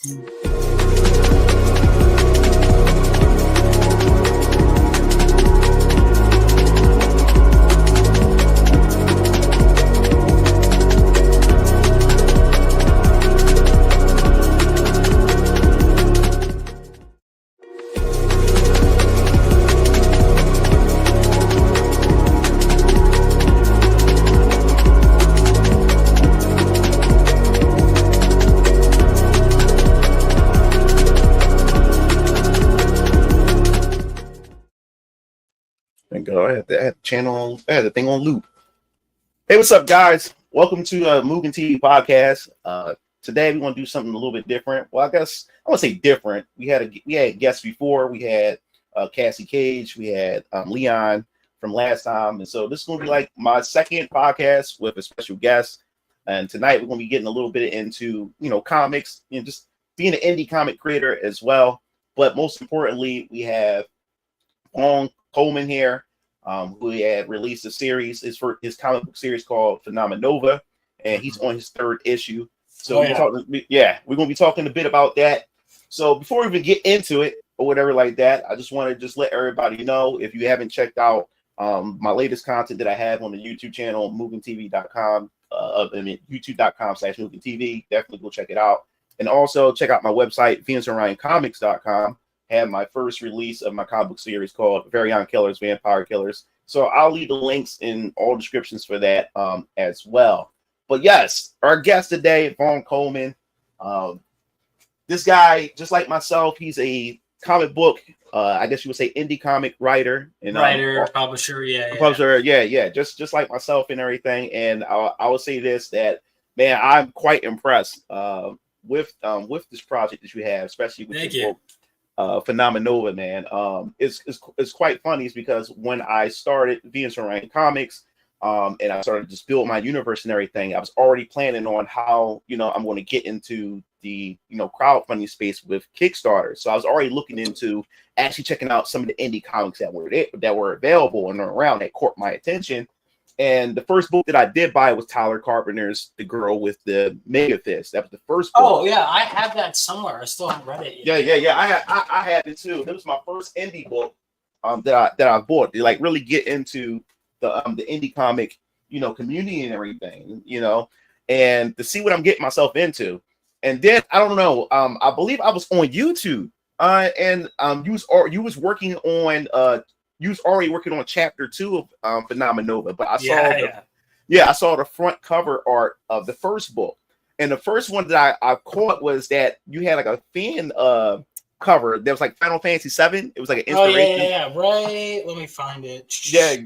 I had the channel, I had the thing on loop. Hey, what's up, guys? Welcome to Mugen TV podcast. Today we want to do something a little bit different. Well, I guess I want to say different. We had guests before. We had Cassie Cage. We had Leon from last time, and so this is going to be like my second podcast with a special guest. And tonight we're going to be getting a little bit into comics, just being an indie comic creator as well. But most importantly, we have Vaughn Coleman here, who had released a series, his comic book series called Phenomenova, and he's on his third issue. So we're going to be talking a bit about that. So before we even get into it or whatever like that, I just want to let everybody know, if you haven't checked out my latest content that I have on the YouTube channel, MugenTV.com, YouTube.com/MugenTV, definitely go check it out. And also check out my website, VenusOrionComics.com. Had my first release of my comic book series called Vaughn Killers, Vampire Killers. So I'll leave the links in all descriptions for that as well. But yes, our guest today, Vaughn Coleman. This guy, just like myself, he's a comic book, I guess you would say indie comic writer. And, publisher, publisher, just like myself and everything. And I would say this, that, man, I'm quite impressed with this project that you have, especially with your book. Phenomenova, man. It's quite funny, is because when I started Venus Orion Comics, and I started to just build my universe and everything, I was already planning on how I'm going to get into the crowdfunding space with Kickstarter. So I was already looking into actually checking out some of the indie comics that were available and around that caught my attention. And the first book that I did buy was Tyler Carpenter's The Girl with the Mega Fist. That was the first book. Oh, yeah. I have that somewhere. I still haven't read it yet. Yeah. I had it too. It was my first indie book that I bought to really get into the indie comic, community and everything, and to see what I'm getting myself into. And then, I don't know, I believe I was on YouTube and you was working on you was already working on chapter 2 of Phenomenova, but I saw the front cover art of the first book. And the first one that I caught was that you had like a fan cover that was like Final Fantasy 7. It was like an inspiration. Right. Let me find it. Yeah.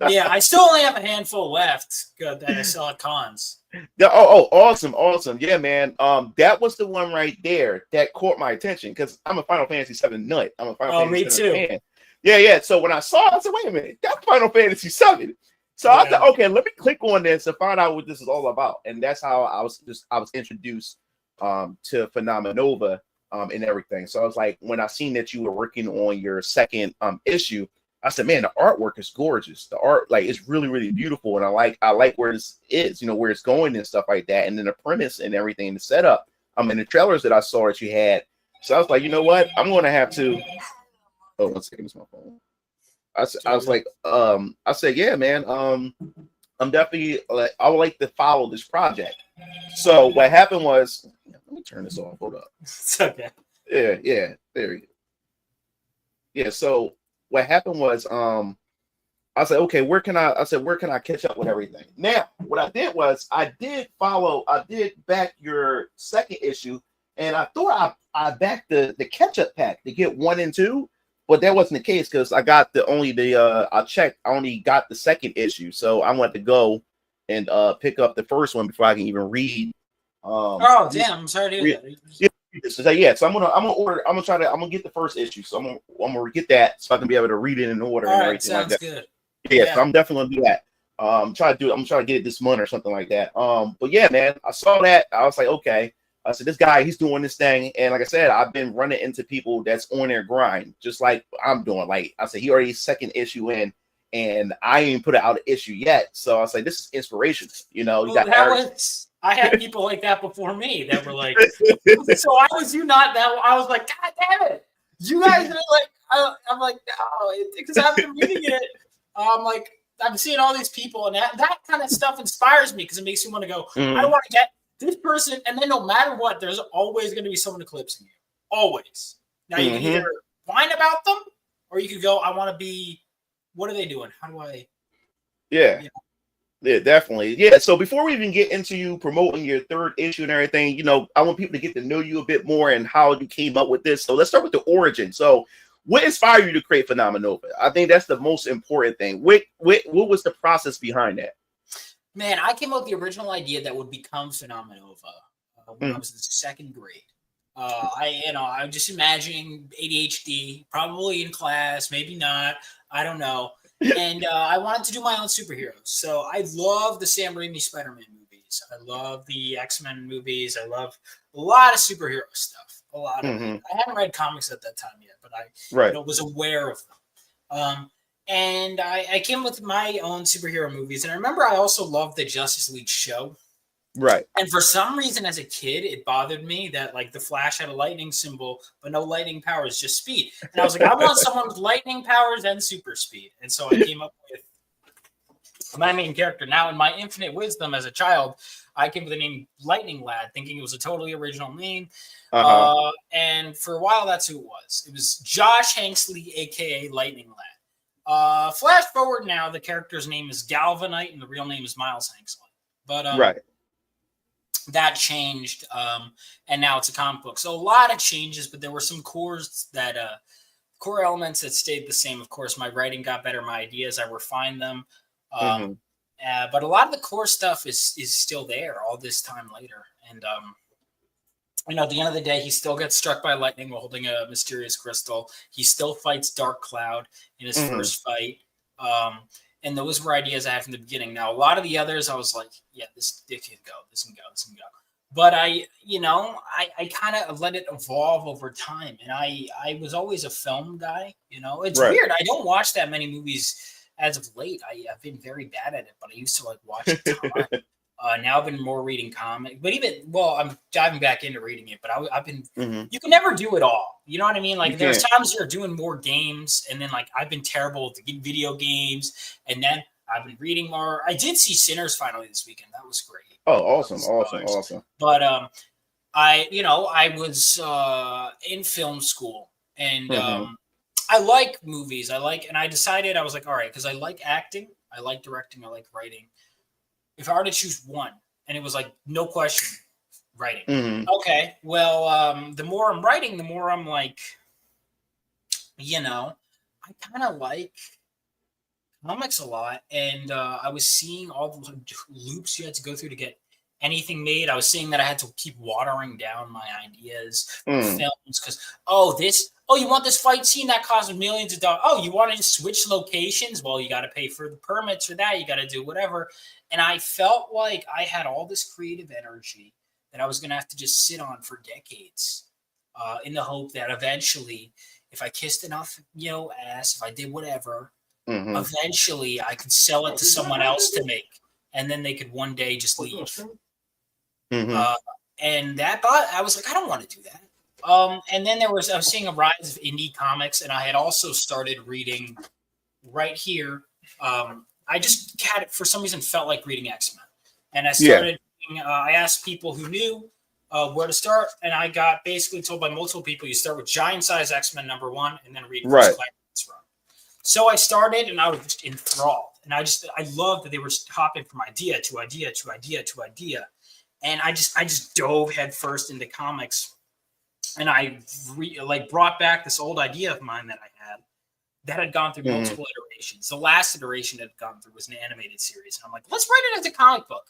Yeah, I still only have a handful left that I sell at cons. Yeah, awesome. Yeah, man. That was the one right there that caught my attention, because I'm a Final Fantasy 7 nut. I'm a Final Fantasy 7 fan. Yeah. So when I saw it, I said, wait a minute, that's Final Fantasy 7. So I thought, okay, let me click on this and find out what this is all about. And that's how I was introduced to Phenomenova and everything. So I was like, when I seen that you were working on your second issue, I said, man, the artwork is gorgeous. The art, it's really, really beautiful. And I like where this is, where it's going and stuff like that. And then the premise and everything, the setup, and the trailers that I saw that you had. So I was like, you know what? I'm going to have to. Oh, 1 second, it's my phone. I was like, I said, yeah, man. I'm definitely I would like to follow this project. So what happened was, let me turn this off. Hold up. It's okay. Yeah. There we go. Yeah. So what happened was, I said, okay, where can I catch up with everything? Now, what I did was I did back your second issue, and I thought I backed the catch-up pack to get 1 and 2, but that wasn't the case, because I got I only got the second issue, so I went to go and pick up the first one before I can even read. Oh damn! I'm sorry to hear that. So I'm gonna get the first issue. So I'm gonna get that so I can be able to read it in order and everything like that. Good. Yeah, so I'm definitely gonna do that. I'm trying to get it this month or something like that. But yeah, man, I saw that. I was like, okay. I said, this guy, he's doing this thing. And like I said, I've been running into people that's on their grind, just like I'm doing. Like I said, he already second issue in, and I ain't even put out an issue yet. So I was like, this is inspiration. You got I had people like that before me that were like, so why was you not that? I was like, God damn it. You guys are like, I'm like, no, because I've been reading it. I'm like, I'm seeing all these people, and that kind of stuff inspires me because it makes me want to go, I want to get this person. And then no matter what, there's always going to be someone eclipsing you. Always. Now you can either whine about them or you could go, I want to be, what are they doing? How do I? Yeah. Yeah, definitely. Yeah. So before we even get into you promoting your third issue and everything, I want people to get to know you a bit more and how you came up with this. So let's start with the origin. So what inspired you to create Phenomenova? I think that's the most important thing. What was the process behind that? Man, I came up with the original idea that would become Phenomenova when I was in second grade. I'm just imagining ADHD, probably in class, maybe not. I don't know. And I wanted to do my own superheroes. So I love the Sam Raimi Spider-Man movies. I love the X-Men movies. I love a lot of superhero stuff. A lot of it. I haven't read comics at that time yet, but I was aware of them. And I came with my own superhero movies. And I remember I also loved the Justice League show. Right. And for some reason, as a kid, it bothered me that like the Flash had a lightning symbol, but no lightning powers, just speed. And I was like, I want someone with lightning powers and super speed. And so I came up with my main character. Now, in my infinite wisdom as a child, I came with the name Lightning Lad, thinking it was a totally original name. And for a while, that's who it was. It was Josh Hanksley, aka Lightning Lad. Flash forward now, the character's name is Galvanite, and the real name is Miles Hanksley. But that changed, and now it's a comic book. So a lot of changes, but there were some core elements that stayed the same. Of course, my writing got better, my ideas, I refined them. But a lot of the core stuff is still there all this time later. And at the end of the day, he still gets struck by lightning while holding a mysterious crystal. He still fights Dark Cloud in his first fight. And those were ideas I had from the beginning. Now, a lot of the others, I was like, yeah, this can go, this can go, this can go. But I kind of let it evolve over time. And I was always a film guy. It's weird. I don't watch that many movies as of late. I've been very bad at it, but I used to like watch a ton. Now I've been more reading comics, but I'm diving back into reading it, but I've been, you can never do it all. You know what I mean? Like there's times you're doing more games and then like I've been terrible at video games and then I've been reading more. I did see Sinners finally this weekend. That was great. Oh, awesome. But, I was in film school and I like movies. And I decided I was like, all right, because I like acting. I like directing. I like writing. If I were to choose one, and it was like, no question, writing. Okay, well, the more I'm writing, the more I'm like, I kind of like comics a lot. And I was seeing all the loops you had to go through to get anything made. I was seeing that I had to keep watering down my ideas for films because, you want this fight scene that costs millions of dollars. Oh, you want to switch locations? Well, you got to pay for the permits for that. You got to do whatever. And I felt like I had all this creative energy that I was going to have to just sit on for decades in the hope that eventually, if I kissed enough, ass, if I did whatever, eventually I could sell it to someone else to make. And then they could one day just leave. And that thought, I was like, I don't want to do that. And then I was seeing a rise of indie comics, and I had also started reading right here. I just had, for some reason, felt like reading X-Men. And I started, I asked people who knew where to start, and I got basically told by multiple people, you start with Giant Size X-Men #1, and then read Chris Claremont's run. So I started, and I was just enthralled. And I loved that they were hopping from idea to idea to idea to idea. And I just dove headfirst into comics. And I brought back this old idea of mine that had gone through multiple iterations. The last iteration it had gone through was an animated series. And I'm like, let's write it as a comic book.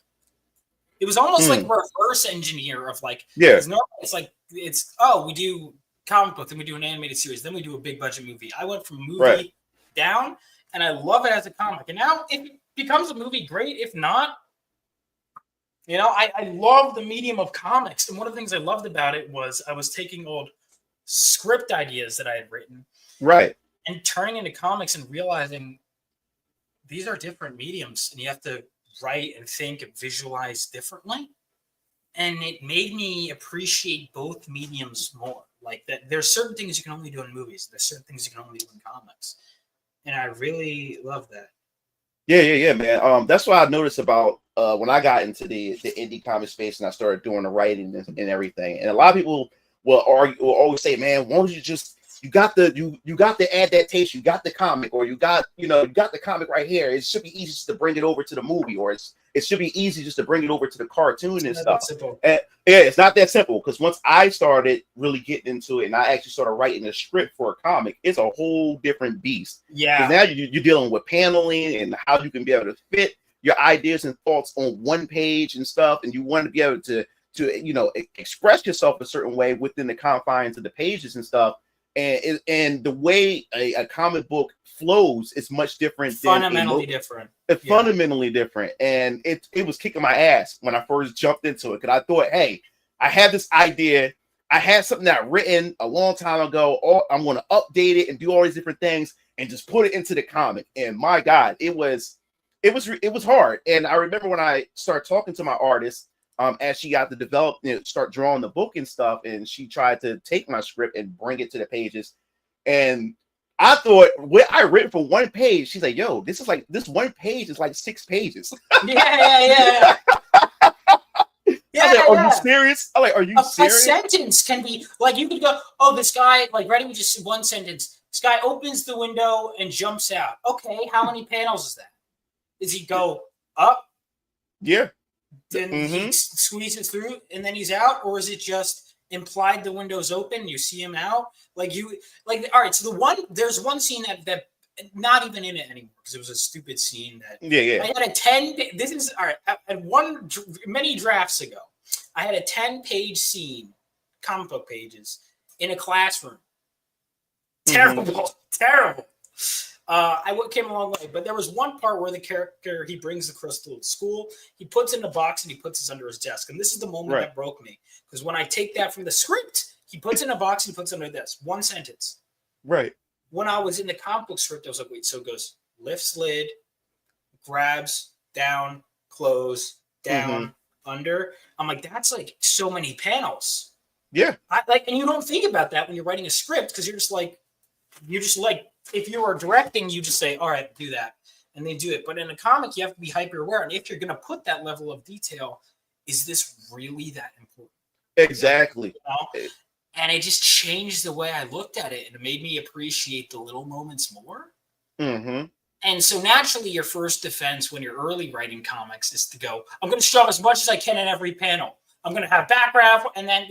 It was almost like a reverse engineer of like, it's like, we do comic book, then we do an animated series, then we do a big budget movie. I went from movie down, and I love it as a comic. And now if it becomes a movie, great. If not, I love the medium of comics. And one of the things I loved about it was I was taking old script ideas that I had written and turning into comics and realizing these are different mediums and you have to write and think and visualize differently. and it made me appreciate both mediums more. Like that, there's certain things you can only do in movies. There's certain things you can only do in comics, and I really love that. Yeah, man. That's what I noticed about when I got into the indie comic space and I started doing the writing and everything. And a lot of people will always say, "Man, why don't you just you got the adaptation, you got the comic, or you got the comic right here. It should be easy just to bring it over to the movie, or it should be easy just to bring it over to the cartoon and stuff." And yeah, it's not that simple, because once I started really getting into it and I actually started writing a script for a comic, it's a whole different beast. Yeah. Because now you're dealing with paneling and how you can be able to fit your ideas and thoughts on one page and stuff, and you want to be able to express yourself a certain way within the confines of the pages and stuff. And the way a comic book flows is much different. Fundamentally different. Fundamentally different. And it was kicking my ass when I first jumped into it, because I thought, hey, I have this idea. I had something that I'd written a long time ago. Or I'm going to update it and do all these different things and just put it into the comic. And my God, it was hard. And I remember when I started talking to my artist, as she got to develop, start drawing the book and stuff, and she tried to take my script and bring it to the pages. And I thought what I written for one page, she's like, "Yo, this one page is like 6 pages." Yeah. I was like, are you serious? I'm like, are you serious? A sentence can be like, you could go, "Oh, this guy," like writing with just one sentence. This guy opens the window and jumps out. Okay, how many panels is that? Does he go up? Yeah. Then he squeezes through and then he's out, or is it just implied the window's open, you see him out? All right, so there's one scene that not even in it anymore, because it was a stupid scene that I had a 10, this is all right, at many drafts ago, I had a 10-page scene, comic book pages, in a classroom. Terrible. I came a long way, but there was one part where the character, he brings the crystal to school, he puts it in a box and he puts it under his desk. And this is the moment that broke me, because when I take that from the script, he puts it in a box and he puts it under the desk. One sentence. Right. When I was in the comic book script, I was like, wait, so it goes lifts lid, grabs, down, close, down, under. I'm like, that's like so many panels. Yeah. And you don't think about that when you're writing a script, because you're just like, if you are directing, you just say, all right, do that. And they do it. But in a comic, you have to be hyper aware. And if you're going to put that level of detail, is this really that important? Exactly. You know? And it just changed the way I looked at it. And it made me appreciate the little moments more. Mm-hmm. And so naturally, your first defense when you're early writing comics is to go, I'm going to shove as much as I can in every panel. I'm going to have background. And then,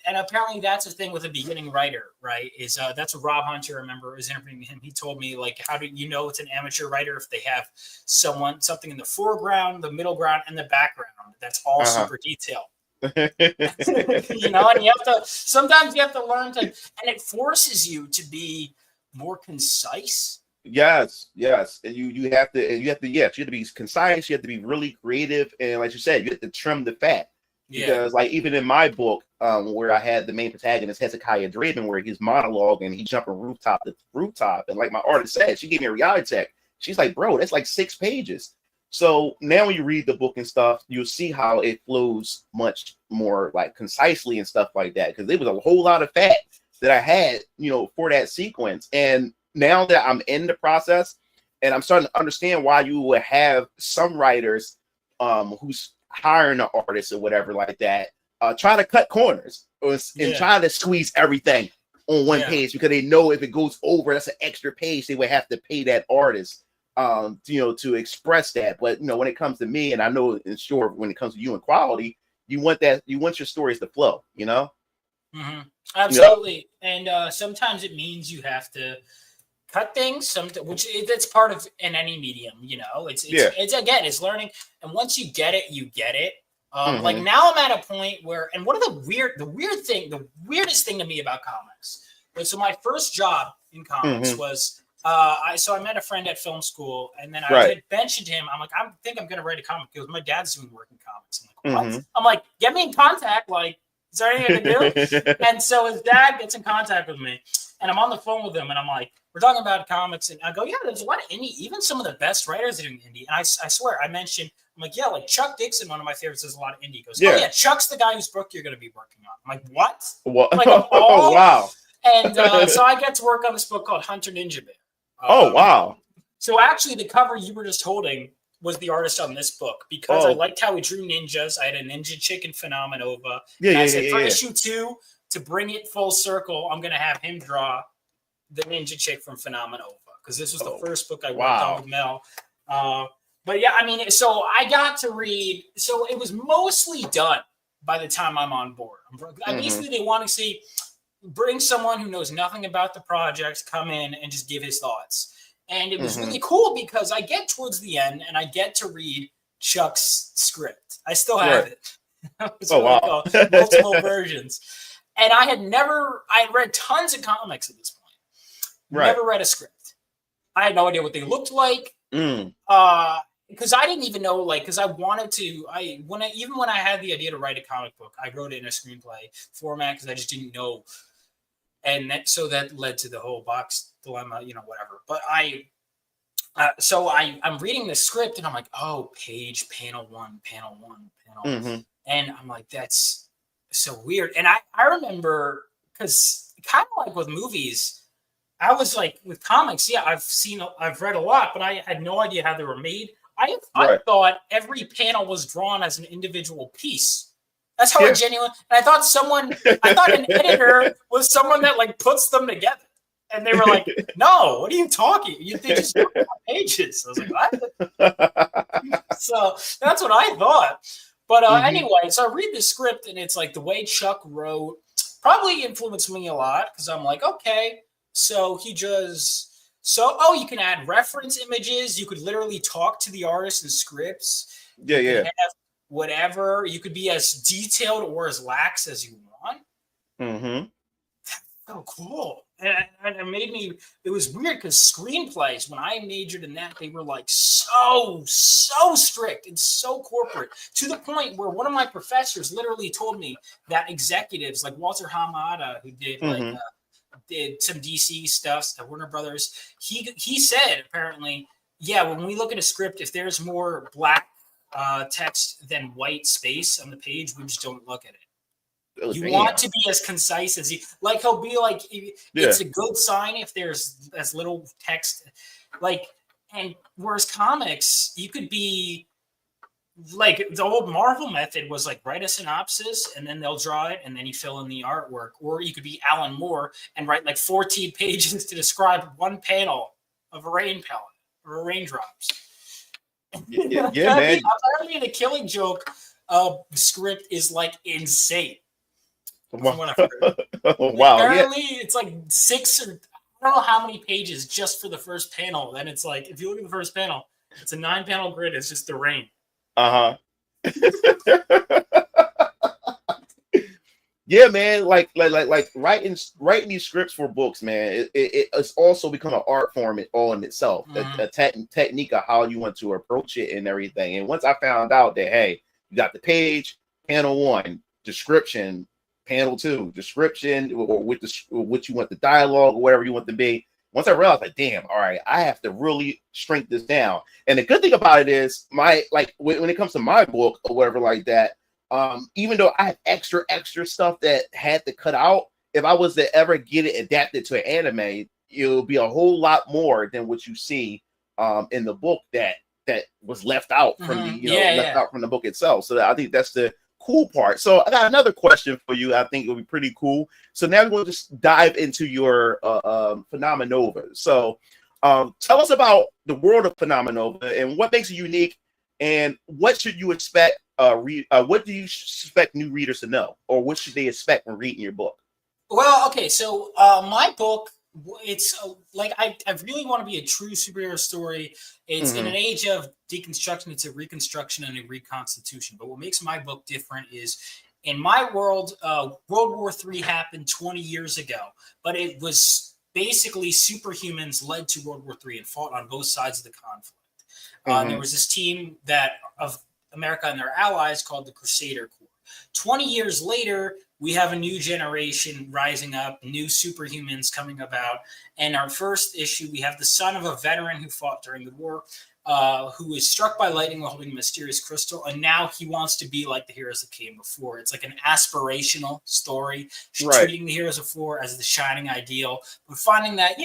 and apparently that's a thing with a beginning writer, right? That's what Rob Hunter, I remember, is interviewing him. He told me, like, how do you know it's an amateur writer if they have something in the foreground, the middle ground, and the background that's all super detailed. And sometimes you have to learn to, and it forces you to be more concise. Yes. And you have to be concise. You have to be really creative, and like you said, you have to trim the fat. Because like even in my book, where I had the main protagonist Hezekiah Draven, where he's monologuing and he's jumping rooftop to rooftop, and like my artist said, she gave me a reality check. She's like, "Bro, that's like 6 pages." So now when you read the book and stuff, you'll see how it flows much more like concisely and stuff like that. Because there was a whole lot of fat that I had, for that sequence. And now that I'm in the process, and I'm starting to understand why you would have some writers, who's hiring an artist or whatever like that, try to cut corners and try to squeeze everything on one page, because they know if it goes over, that's an extra page they would have to pay that artist, to express that. But when it comes to me, and I know it's sure when it comes to you and quality, you want your stories to flow, Mm-hmm. Absolutely. And sometimes it means you have to cut things, which that's part of in any medium, it's learning. And once you get it, you get it. Like now I'm at a point where, and one of the weirdest thing to me about comics, so my first job in comics was, I met a friend at film school, and then I had mentioned him. I'm like, I think I'm going to write a comic, because my dad's doing work in comics. I'm like, what? I'm like, get me in contact. Like, is there anything I can do? And so his dad gets in contact with me, and I'm on the phone with him, and I'm like, we're talking about comics, and I go, yeah, there's a lot of indie, even some of the best writers are doing indie. And I swear, I mentioned I'm like, yeah, like Chuck Dixon, one of my favorites, does a lot of indie. He goes, Yeah. oh yeah, Chuck's the guy whose book you're going to be working on. I'm like, what? What? I'm like, oh Wow. And so I get to work on this book called Hunter Ninja Bear. Oh wow. So actually, the cover you were just holding was the artist on this book because I liked how he drew ninjas. I had a ninja chick in Phenomenova. Yeah, I said for issue 2, to bring it full circle, I'm going to have him draw the ninja chick from Phenomenova because this was the first book I worked on with Mel. But yeah, I mean, so I got to read. So it was mostly done by the time I'm on board. Basically, they want to see bring someone who knows nothing about the project, come in and just give his thoughts. And it was really cool because I get towards the end and I get to read Chuck's script. I still have it. Cool. Multiple versions. And I had read tons of comics at this point. Never read a script. I had no idea what they looked like. Because I didn't even know, because I wanted to, even when I had the idea to write a comic book, I wrote it in a screenplay format because I just didn't know. And so that led to the whole box dilemma, whatever. But I'm reading the script and I'm like, oh, page, panel one. And I'm like, that's so weird. And I remember, because kind of like with movies, I was like, with comics, I've read a lot, but I had no idea how they were made. I thought every panel was drawn as an individual piece. That's how I thought an editor was someone that puts them together. And they were like, no, what are you talking? They just put on pages. I was like, what? So that's what I thought. But anyway, so I read the script and it's like the way Chuck wrote probably influenced me a lot because I'm like, okay, so you can add reference images. You could literally talk to the artist in scripts. Yeah. Whatever. You could be as detailed or as lax as you want. Oh, cool. And it made me, it was weird because screenplays, when I majored in that, they were so strict and so corporate to the point where one of my professors literally told me that executives like Walter Hamada, who did some DC stuff, the Warner Brothers, he said apparently, yeah, when we look at a script, if there's more black text than white space on the page, we just don't look at it. You want to be as concise as he'll be like, it's a good sign if there's as little text, and whereas comics, you could be the old Marvel method was write a synopsis and then they'll draw it and then you fill in the artwork, or you could be Alan Moore and write 14 pages to describe one panel of a rain pellet or raindrops. Yeah, man. Apparently the Killing Joke script is insane. Wow. Apparently it's 6 or I don't know how many pages just for the first panel. Then it's if you look at the first panel, it's a 9-panel grid. It's just the rain. Yeah, man. Like writing these scripts for books, man. It's also become an art form all in itself. A technique of how you want to approach it and everything. And once I found out that, hey, you got the page, panel 1, description, panel 2, description, or with what you want the dialogue or whatever you want to be. Once I realized, damn, all right, I have to really shrink this down. And the good thing about it is, when it comes to my book or whatever like that, even though I have extra stuff that had to cut out, if I was to ever get it adapted to an anime, it'll be a whole lot more than what you see in the book that was left out from out from the book itself. So I think that's the cool part. So I got another question for you. I think it'll be pretty cool. So now we're going to just dive into your Phenomenova. So tell us about the world of Phenomenova and what makes it unique, and what should you expect? What do you expect new readers to know, or what should they expect when reading your book? Well, okay, so my book, it's I really want to be a true superhero story. It's in an age of deconstruction. It's a reconstruction and a reconstitution. But what makes my book different is, in my world, World War III happened 20 years ago, but it was basically superhumans led to World War III and fought on both sides of the conflict. There was this team of America and their allies called the Crusader Corps. 20 years later, we have a new generation rising up, new superhumans coming about. And our first issue, we have the son of a veteran who fought during the war, who is struck by lightning while holding a mysterious crystal. And now he wants to be like the heroes that came before. It's like an aspirational story, treating the heroes before as the shining ideal, but finding that,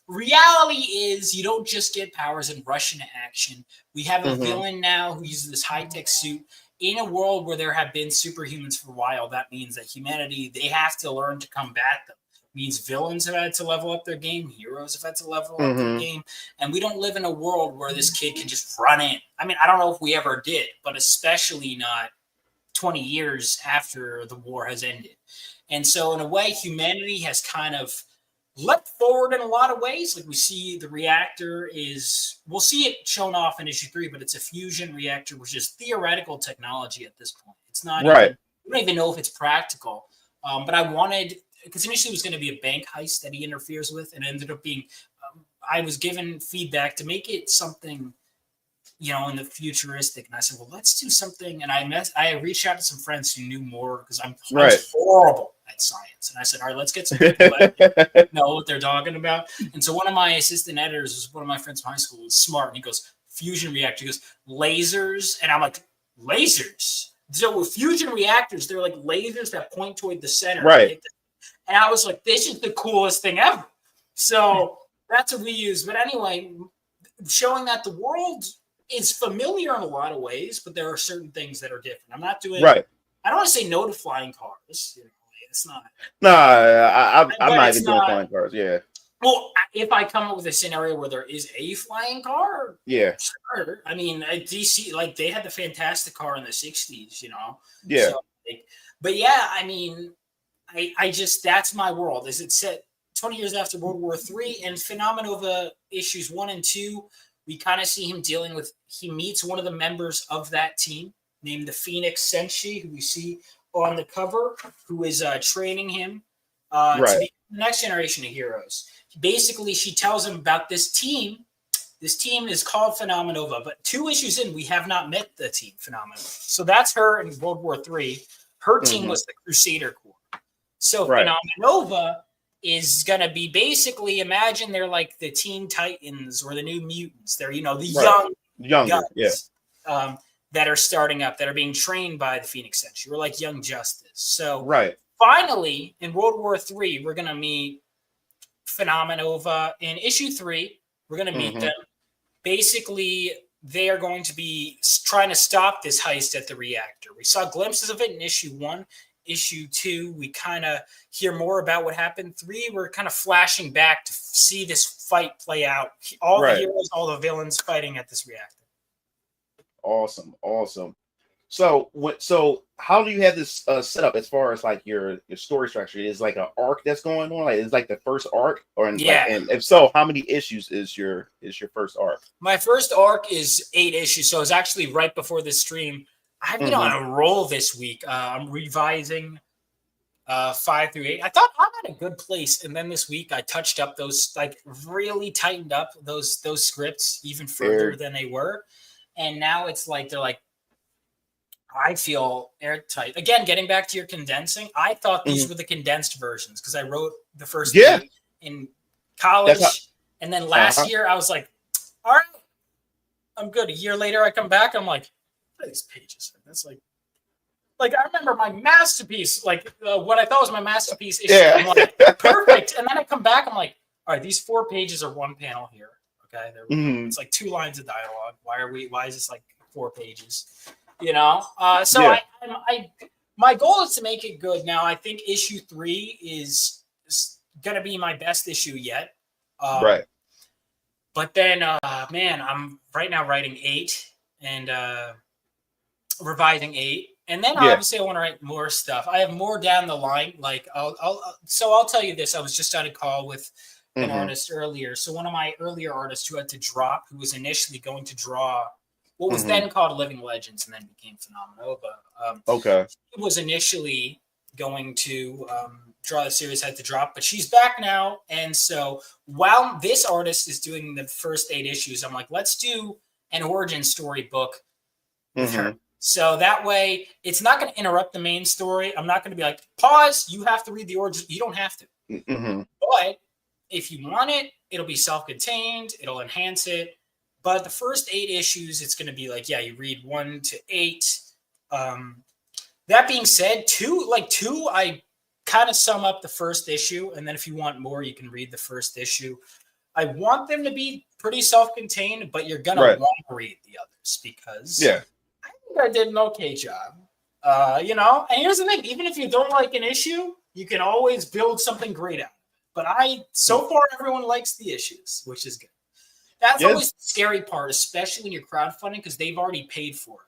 reality is you don't just get powers and rush into action. We have a villain now who uses this high-tech suit. In a world where there have been superhumans for a while, that means that humanity, they have to learn to combat them. It means villains have had to level up their game. Heroes have had to level up their game. And we don't live in a world where this kid can just run in. I mean, I don't know if we ever did, but especially not 20 years after the war has ended. And so in a way, humanity has kind of leapt forward in a lot of ways. Like we see the reactor we'll see it shown off in issue 3, but it's a fusion reactor, which is theoretical technology at this point. It's not we don't even know if it's practical. But I wanted, because initially it was going to be a bank heist that he interferes with, and it ended up being, I was given feedback to make it something, in the futuristic. And I said, well, let's do something. And I reached out to some friends who knew more, because I'm horrible at science. And I said, all right, let's get some people that know what they're talking about. And so one of my assistant editors was one of my friends from high school, was smart. And he goes, fusion reactor. He goes, lasers. And I'm like, lasers? So with fusion reactors, they're like lasers that point toward the center. Right. And I was like, this is the coolest thing ever. So that's what we use. But anyway, showing that the world is familiar in a lot of ways, but there are certain things that are different. I'm not doing I don't want to say no to flying cars. It's not. No, I'm not even doing flying cars. Yeah. Well, if I come up with a scenario where there is a flying car, sure. I mean, DC, like they had the Fantastic Car in the 60s, Yeah. So, but yeah, I mean, I just, that's my world. Is it set 20 years after World War III, and Phenomenova issues 1 and 2, we kind of see him dealing with, he meets one of the members of that team named the Phoenix Senshi, who we see on the cover, who is training him to be the next generation of heroes. Basically, she tells him about this team. This team is called Phenomenova, but 2 issues in, we have not met the team Phenomenova. So that's her in World War III. Her team was the Crusader Corps. So Phenomenova is going to be basically, imagine they're like the Teen Titans or the New Mutants. They're, the younger guys, that are starting up, that are being trained by the Phoenix Senshi. We're like Young Justice. So finally, in World War III, we're going to meet Phenomenova. In issue 3, we're going to meet them. Basically, they are going to be trying to stop this heist at the reactor. We saw glimpses of it in issue 1. Issue 2, we kind of hear more about what happened. 3, we're kind of flashing back to see this fight play out. All the heroes, all the villains fighting at this reactor. Awesome. So how do you have this set up as far as like your story structure? Is like an arc that's going on? Like, is like the first arc, and if so, how many issues is your first arc? My first arc is 8 issues, so it's actually right before this stream. I've been on a roll this week. I'm revising 5 through 8. I thought I'm at a good place, and then this week I touched up those, like really tightened up those scripts even further than they were, and now it's like they're like, I feel airtight. Again, getting back to your condensing, I thought these were the condensed versions because I wrote the first 8 in college, and then last year I was like, all right, I'm good. A year later I come back, I'm like, these pages. That's like I remember my masterpiece, like what I thought was my masterpiece issue. I'm like, perfect. And then I come back, I'm like, all right, these 4 pages are 1 panel here. Okay, it's like 2 lines of dialogue. Why is this like 4 pages? My goal is to make it good. Now I think issue 3 is gonna be my best issue yet. But then I'm right now writing 8 and revising 8, and then obviously I want to write more stuff. I have more down the line. Like I'll tell you this. I was just on a call with an artist earlier. So one of my earlier artists who was initially going to draw what was then called Living Legends and then became Phenomenova. He was initially going to draw the series, had to drop, but she's back now. And so while this artist is doing the first 8 issues, I'm like, let's do an origin story book with her. So that way, it's not going to interrupt the main story. I'm not going to be like, pause, you have to read the origin. You don't have to. Mm-hmm. But if you want it, it'll be self-contained. It'll enhance it. But the first 8 issues, it's going to be like, yeah, you read 1 to 8. That being said, 2, I kind of sum up the first issue. And then if you want more, you can read the first issue. I want them to be pretty self-contained, but you're going to want to read the others because I think I did an okay job. And here's the thing, even if you don't like an issue, you can always build something great out. But so far, everyone likes the issues, which is good. That's always the scary part, especially when you're crowdfunding, because they've already paid for it.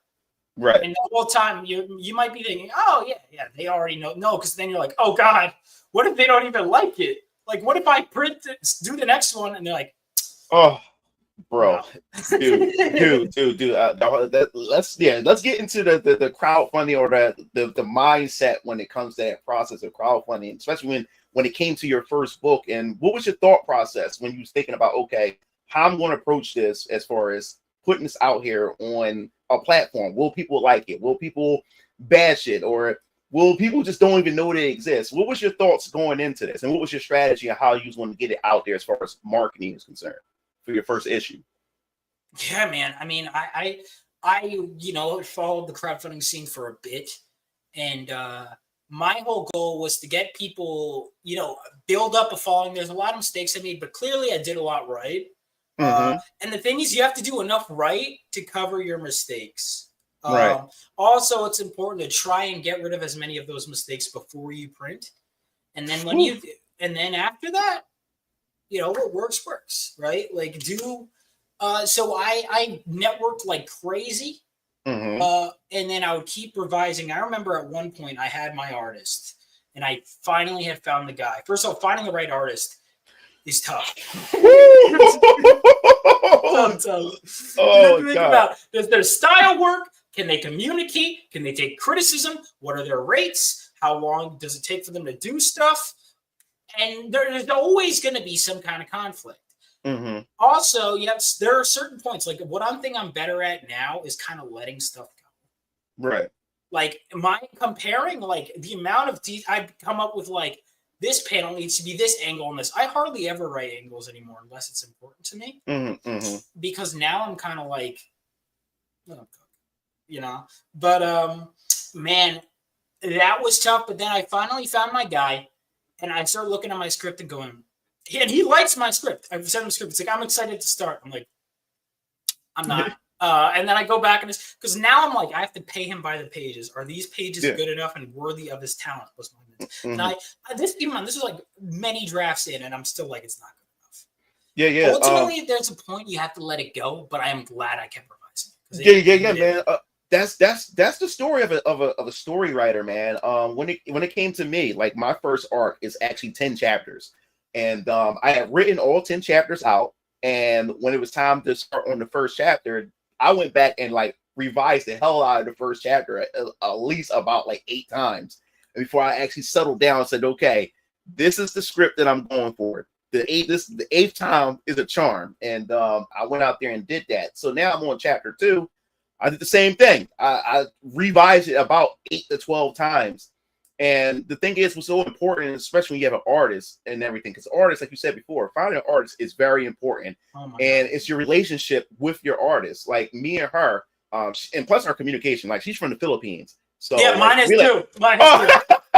Right. And the whole time, you might be thinking, oh, yeah, they already know. No, because then you're like, oh, God, what if they don't even like it? Like, what if I print it, do the next one, and they're like, oh, bro, dude. Let's get into the crowdfunding or the mindset when it comes to that process of crowdfunding, especially when it came to your first book. And what was your thought process when you was thinking about, okay, how I'm going to approach this as far as putting this out here on a platform? Will people like it? Will people bash it? Or will people just don't even know they exist? What was your thoughts going into this? And what was your strategy on how you was going to get it out there as far as marketing is concerned for your first issue? Yeah, man. I mean, I followed the crowdfunding scene for a bit. And my whole goal was to get people, build up a following. There's a lot of mistakes I made, but clearly I did a lot right. Mm-hmm. And the thing is, you have to do enough right to cover your mistakes. Right. Also, it's important to try and get rid of as many of those mistakes before you print. And then then after that, what works, right? Like so I networked like crazy. Mm-hmm. And then I would keep revising. I remember at one point I had my artist and I finally had found the guy. First of all, finding the right artist is tough. Oh, God. Does their style work? Can they communicate? Can they take criticism? What are their rates? How long does it take for them to do stuff? And there's always going to be some kind of conflict. Mm-hmm. Also, there are certain points. Like what I'm better at now is kind of letting stuff go. Right. Like comparing, like the amount of I've come up with, like this panel needs to be this angle on this. I hardly ever write angles anymore unless it's important to me. Mm-hmm. Because now I'm kind of like, But man, that was tough. But then I finally found my guy, and I started looking at my script and going. And he likes my script. I've sent him a script. It's like, I'm excited to start. I'm like, I'm not. And then I go back and because now I'm like, I have to pay him by the pages. Are these pages good enough and worthy of his talent? Was my and this is like many drafts in, and I'm still like, it's not good enough. Yeah. Ultimately, there's a point you have to let it go. But I am glad I kept revising. Man. That's the story of a story writer, man. When it came to me, like my first arc is actually 10 chapters. And I had written all 10 chapters out. And when it was time to start on the first chapter, I went back and like revised the hell out of the first chapter at least about like 8 times before I actually settled down and said, okay, this is the script that I'm going for. The eighth time is a charm. And I went out there and did that. So now I'm on chapter 2. I did the same thing. I revised it about 8 to 12 times. And the thing is, what's so important, especially when you have an artist and everything, because artists, like you said before, finding an artist is very important. And it's your relationship with your artist. Like me and her, and plus our communication. Like she's from the Philippines. So yeah, mine is too. Mine is too.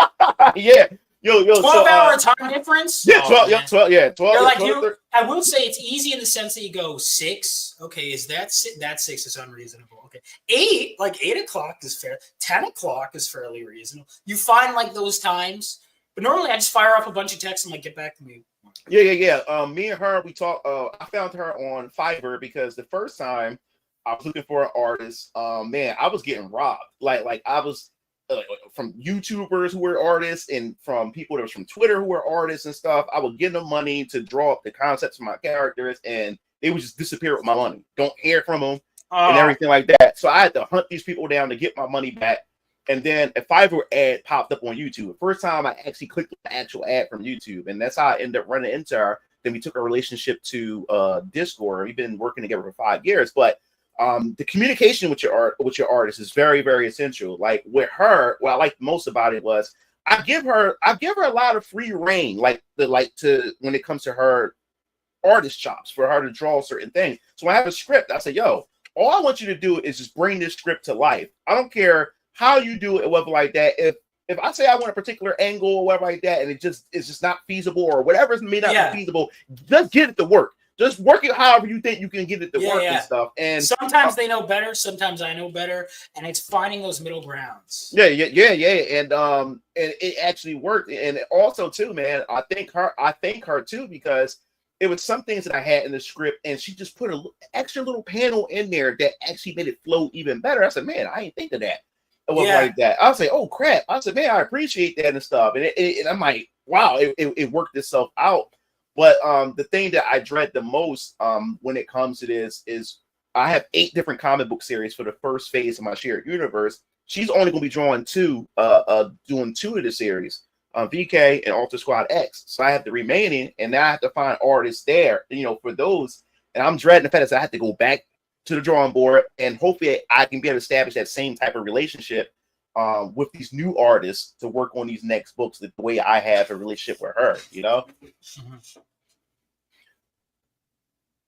Yeah. Yo, 12-hour time difference? Yeah, 12. Yeah, 12. Like 12 I will say it's easy in the sense that you go 6. Okay, is that 6? That 6 is unreasonable. Okay, 8, like 8 o'clock is fair. 10 o'clock is fairly reasonable. You find like those times, but normally I just fire off a bunch of texts and like get back to me. Yeah. Me and her, we talked. I found her on Fiverr because the first time I was looking for an artist. Man, I was getting robbed. Like I was. From YouTubers who were artists and from people that was from Twitter who were artists and stuff. I would give them money to draw up the concepts of my characters, and they would just disappear with my money. Don't hear from them and everything like that. So I had to hunt these people down to get my money back. And then a Fiverr ad popped up on YouTube. The first time I actually clicked the actual ad from YouTube, and that's how I ended up running into her. Then we took our relationship to Discord. We've been working together for 5 years, but the communication with your artist is very, very essential. Like with her, what I liked most about it was I give her a lot of free reign, to when it comes to her artist chops for her to draw certain things. So when I have a script, I say, yo, all I want you to do is just bring this script to life. I don't care how you do it, whatever like that. If I say I want a particular angle or whatever like that, and it's just not feasible or whatever may not be feasible, just get it to work. Just work it however you think you can get it to work and stuff. And sometimes they know better, sometimes I know better, and it's finding those middle grounds. Yeah. And it actually worked. And also too, man, I thank her too, because it was some things that I had in the script, and she just put an extra little panel in there that actually made it flow even better. I said, man, I didn't think of that. It was like that. I was like, oh crap. I said, man, I appreciate that and stuff. And I'm like, wow, it worked itself out. But the thing that I dread the most when it comes to this is I have 8 different comic book series for the first phase of my shared universe. She's only going to be doing 2 of the series, VK and Alter Squad X. So I have the remaining, and now I have to find artists there, for those. And I'm dreading the fact that I have to go back to the drawing board, and hopefully I can be able to establish that same type of relationship with these new artists to work on these next books the way I have a relationship with her,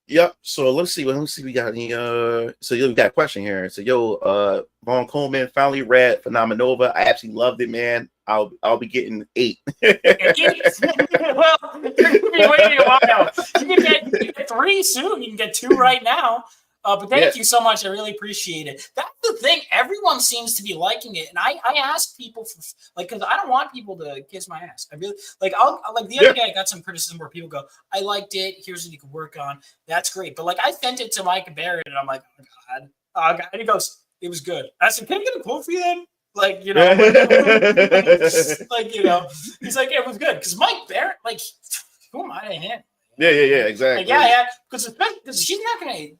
Yep. So let's see. We got any. So we got a question here. So Vaughn Coleman finally read Phenomenova. I absolutely loved it, man. I'll be getting 8. Well, you're gonna be waiting a while. You can get 3 soon. You can get 2 right now. But thank you so much. I really appreciate it. That's the thing. Everyone seems to be liking it, and I ask people for because I don't want people to kiss my ass. I really I'll the other day I got some criticism where people go, "I liked it. Here's what you can work on." That's great. But I sent it to Mike Barrett, and I'm like, "Oh God," and he goes, "It was good." I said, "Can I get a quote for you then?" He's like, "It was good," because Mike Barrett, who am I to him? Yeah, exactly. Because she's not gonna.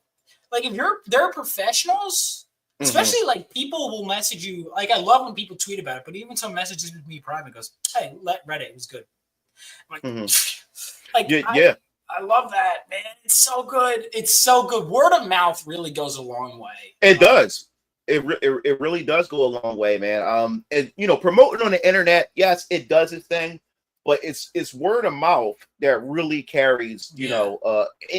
If they're professionals, especially people will message you. I love when people tweet about it, but even some messages with me private goes, "Hey, let Reddit, it was good." I'm I love that, man. It's so good. It's so good. Word of mouth really goes a long way. It does. It really does go a long way, man. And promoting on the internet, yes, it does its thing, but it's word of mouth that really carries,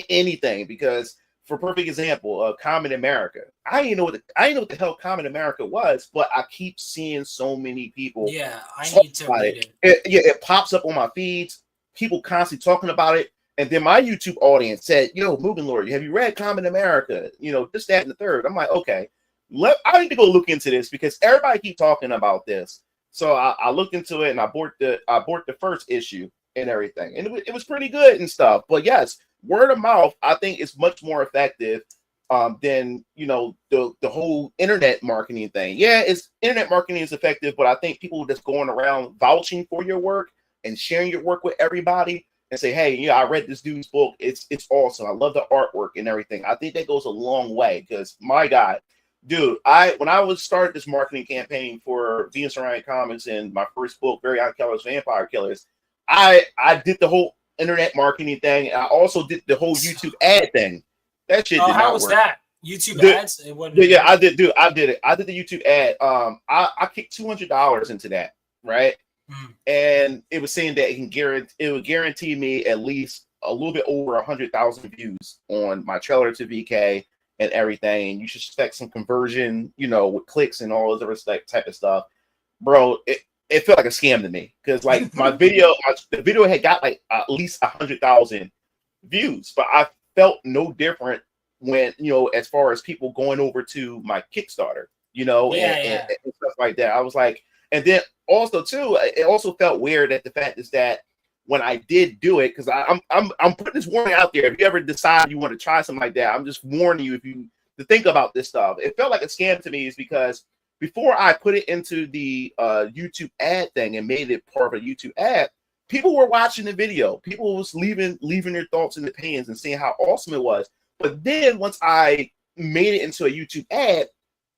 anything. Because for perfect example, Common America, I didn't know what the hell Common America was, but I keep seeing so many people. Yeah, I need to read it. It pops up on my feeds. People constantly talking about it. And then my YouTube audience said, "Yo, Mugen Lord, have you read Common America? This, that, and the third." I'm like, okay. I need to go look into this because everybody keep talking about this. So I looked into it and I bought the first issue and everything, and it was pretty good and stuff. But yes, word of mouth I think is much more effective than the whole internet marketing thing. Yeah, internet marketing is effective, but I think people just going around vouching for your work and sharing your work with everybody and say, "Hey, I read this dude's book. It's awesome. I love the artwork and everything." I think that goes a long way because my God. Dude, when I was started this marketing campaign for Venus Orion Comics and my first book, Very Odd Killers, Vampire Killers, I did the whole internet marketing thing. And I also did the whole YouTube ad thing. That shit did not work. How was that? YouTube ads? I did, dude. I did it. I did the YouTube ad. I kicked $200 into that, right? And it was saying that it would guarantee me at least a little bit over 100,000 views on my trailer to VK. And everything, and you should expect some conversion, with clicks and all those other type of stuff, bro. It felt like a scam to me because my video, the video had got at least 100,000 views, but I felt no different when as far as people going over to my Kickstarter, and stuff like that. I was like, and then also too, it also felt weird that the fact is that when I did do it, because I'm putting this warning out there. If you ever decide you want to try something like that, I'm just warning you to think about this stuff. It felt like a scam to me is because before I put it into the YouTube ad thing and made it part of a YouTube ad, people were watching the video. People was leaving their thoughts and opinions and saying how awesome it was. But then once I made it into a YouTube ad,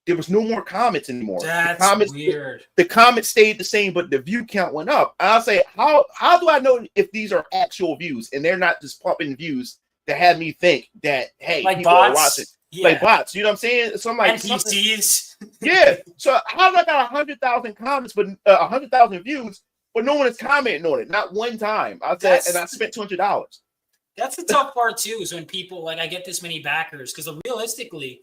there was no more comments anymore. That's weird. The comments stayed the same, but the view count went up. I'll say, how do I know if these are actual views and they're not just pumping views that had me think that, hey, like people are watching. bots. Yeah. Like bots, you know what I'm saying? So I'm like, NPCs. yeah. So how did I got 100,000 comments, but 100,000 views, but no one is commenting on it, not one time. I said, and I spent $200. That's the tough part too, is when people like I get this many backers because realistically,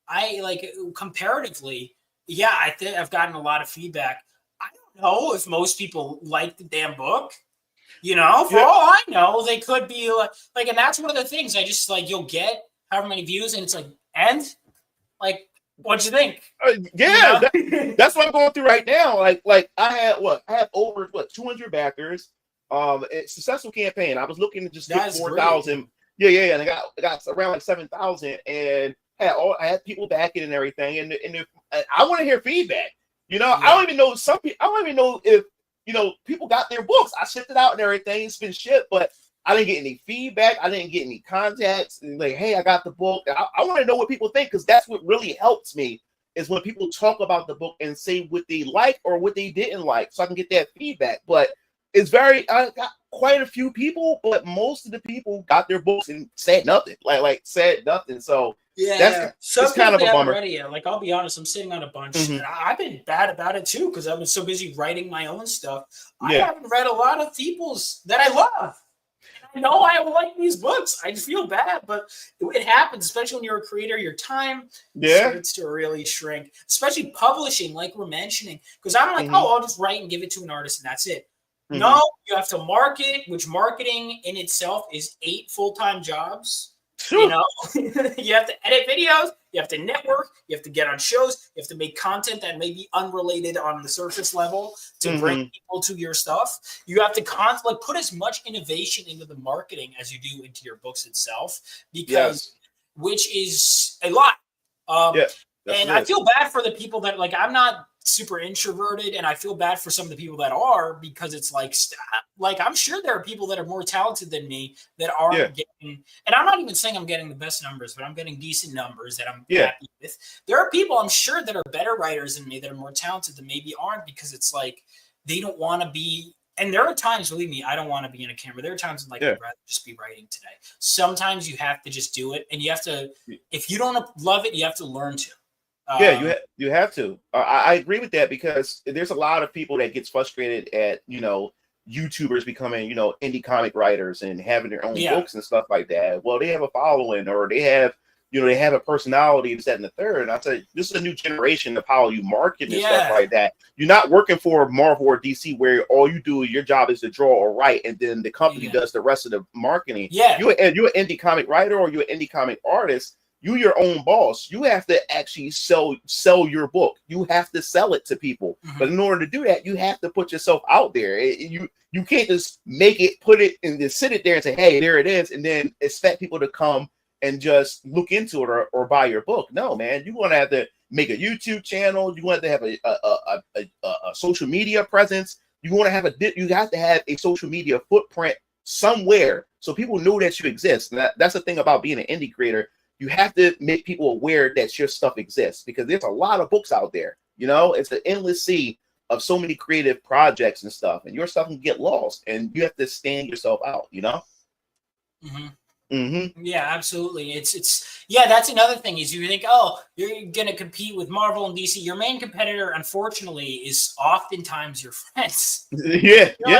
I like comparatively, yeah, I think I've gotten a lot of feedback. I don't know if most people like the damn book. You know, for all I know, they could be like, and that's one of the things I just like. You'll get however many views, and it's like, and like, what'd you think? Yeah, that's what I'm going through right now. Like I have over 200 backers. It's a successful campaign. I was looking to just get 4,000. Yeah, and I got around like 7,000, and I had people backing and everything. And if, I want to hear feedback. You know, I don't even know I don't even know if people got their books. I shipped it out and everything. It's been shipped, but I didn't get any feedback. I didn't get any contacts. And like, hey, I got the book. I want to know what people think, because that's what really helps me, is when people talk about the book and say what they like or what they didn't like, so I can get that feedback. But I got quite a few people, but most of the people got their books and said nothing. Like said nothing. So that's kind of a bummer. Like, I'll be honest, I'm sitting on a bunch, and I've been bad about it too, because I've been so busy writing my own stuff. I haven't read a lot of people's that I love. I know I like these books. I just feel bad, but it happens, especially when you're a creator. Your time starts to really shrink, especially publishing, like we're mentioning. Because I'm like, I'll just write and give it to an artist, and that's it. No, you have to market, which marketing in itself is 8 full-time jobs. You know, you have to edit videos, you have to network, you have to get on shows, you have to make content that may be unrelated on the surface level to bring people to your stuff. You have to put as much innovation into the marketing as you do into your books itself, because which is a lot. And I feel bad for the people that, like, I'm not super introverted, and I feel bad for some of the people that are, because it's like I'm sure there are people that are more talented than me that aren't getting, and I'm not even saying I'm getting the best numbers, but I'm getting decent numbers that I'm happy with. There are people I'm sure that are better writers than me that are more talented that maybe aren't, because it's like they don't want to be. And there are times, believe me, I don't want to be in a camera. There are times I'd rather just be writing today. Sometimes you have to just do it, and you have to, if you don't love it, you have to learn to. You have to. I agree with that, because there's a lot of people that gets frustrated at YouTubers becoming indie comic writers and having their own books and stuff like that. Well, they have a following, or they have they have a personality, and that and the third. And I said, this is a new generation of how you market and stuff like that. You're not working for Marvel or DC, where all you do, your job is to draw or write, and then the company does the rest of the marketing. You're an indie comic writer, or you're an indie comic artist. You're your own boss. You have to actually sell your book. You have to sell it to people. But in order to do that, you have to put yourself out there. You can't just make it, put it, and just sit it there and say, hey, there it is, and then expect people to come and just look into it or buy your book. No, man. You're going to have to make a YouTube channel. You want to have a social media presence. You have to have a social media footprint somewhere, so people know that you exist. And that's the thing about being an indie creator. You have to make people aware that your stuff exists, because there's a lot of books out there. It's an endless sea of so many creative projects and stuff, and your stuff can get lost, and you have to stand yourself out. Yeah, absolutely. It's that's another thing, is you think, oh, you're gonna compete with Marvel and DC. Your main competitor, unfortunately, is oftentimes your friends. You're like, no,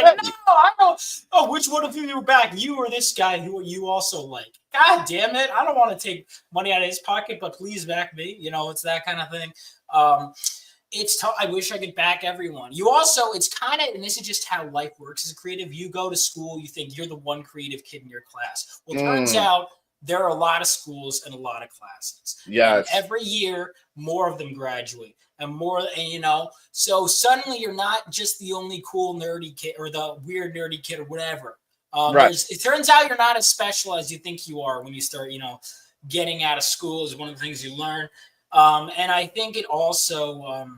I don't. Oh, which one of you are back? You or this guy who you also like? God damn it! I don't want to take money out of his pocket, but please back me. It's that kind of thing. It's tough. I wish I could back everyone. You also, it's kind of, and this is just how life works as a creative. You go to school, you think you're the one creative kid in your class. Well, it turns out there are a lot of schools and a lot of classes. And every year, more of them graduate, and more, and so suddenly you're not just the only cool nerdy kid or the weird nerdy kid or whatever. It turns out you're not as special as you think you are when you start, getting out of school is one of the things you learn. And I think it also,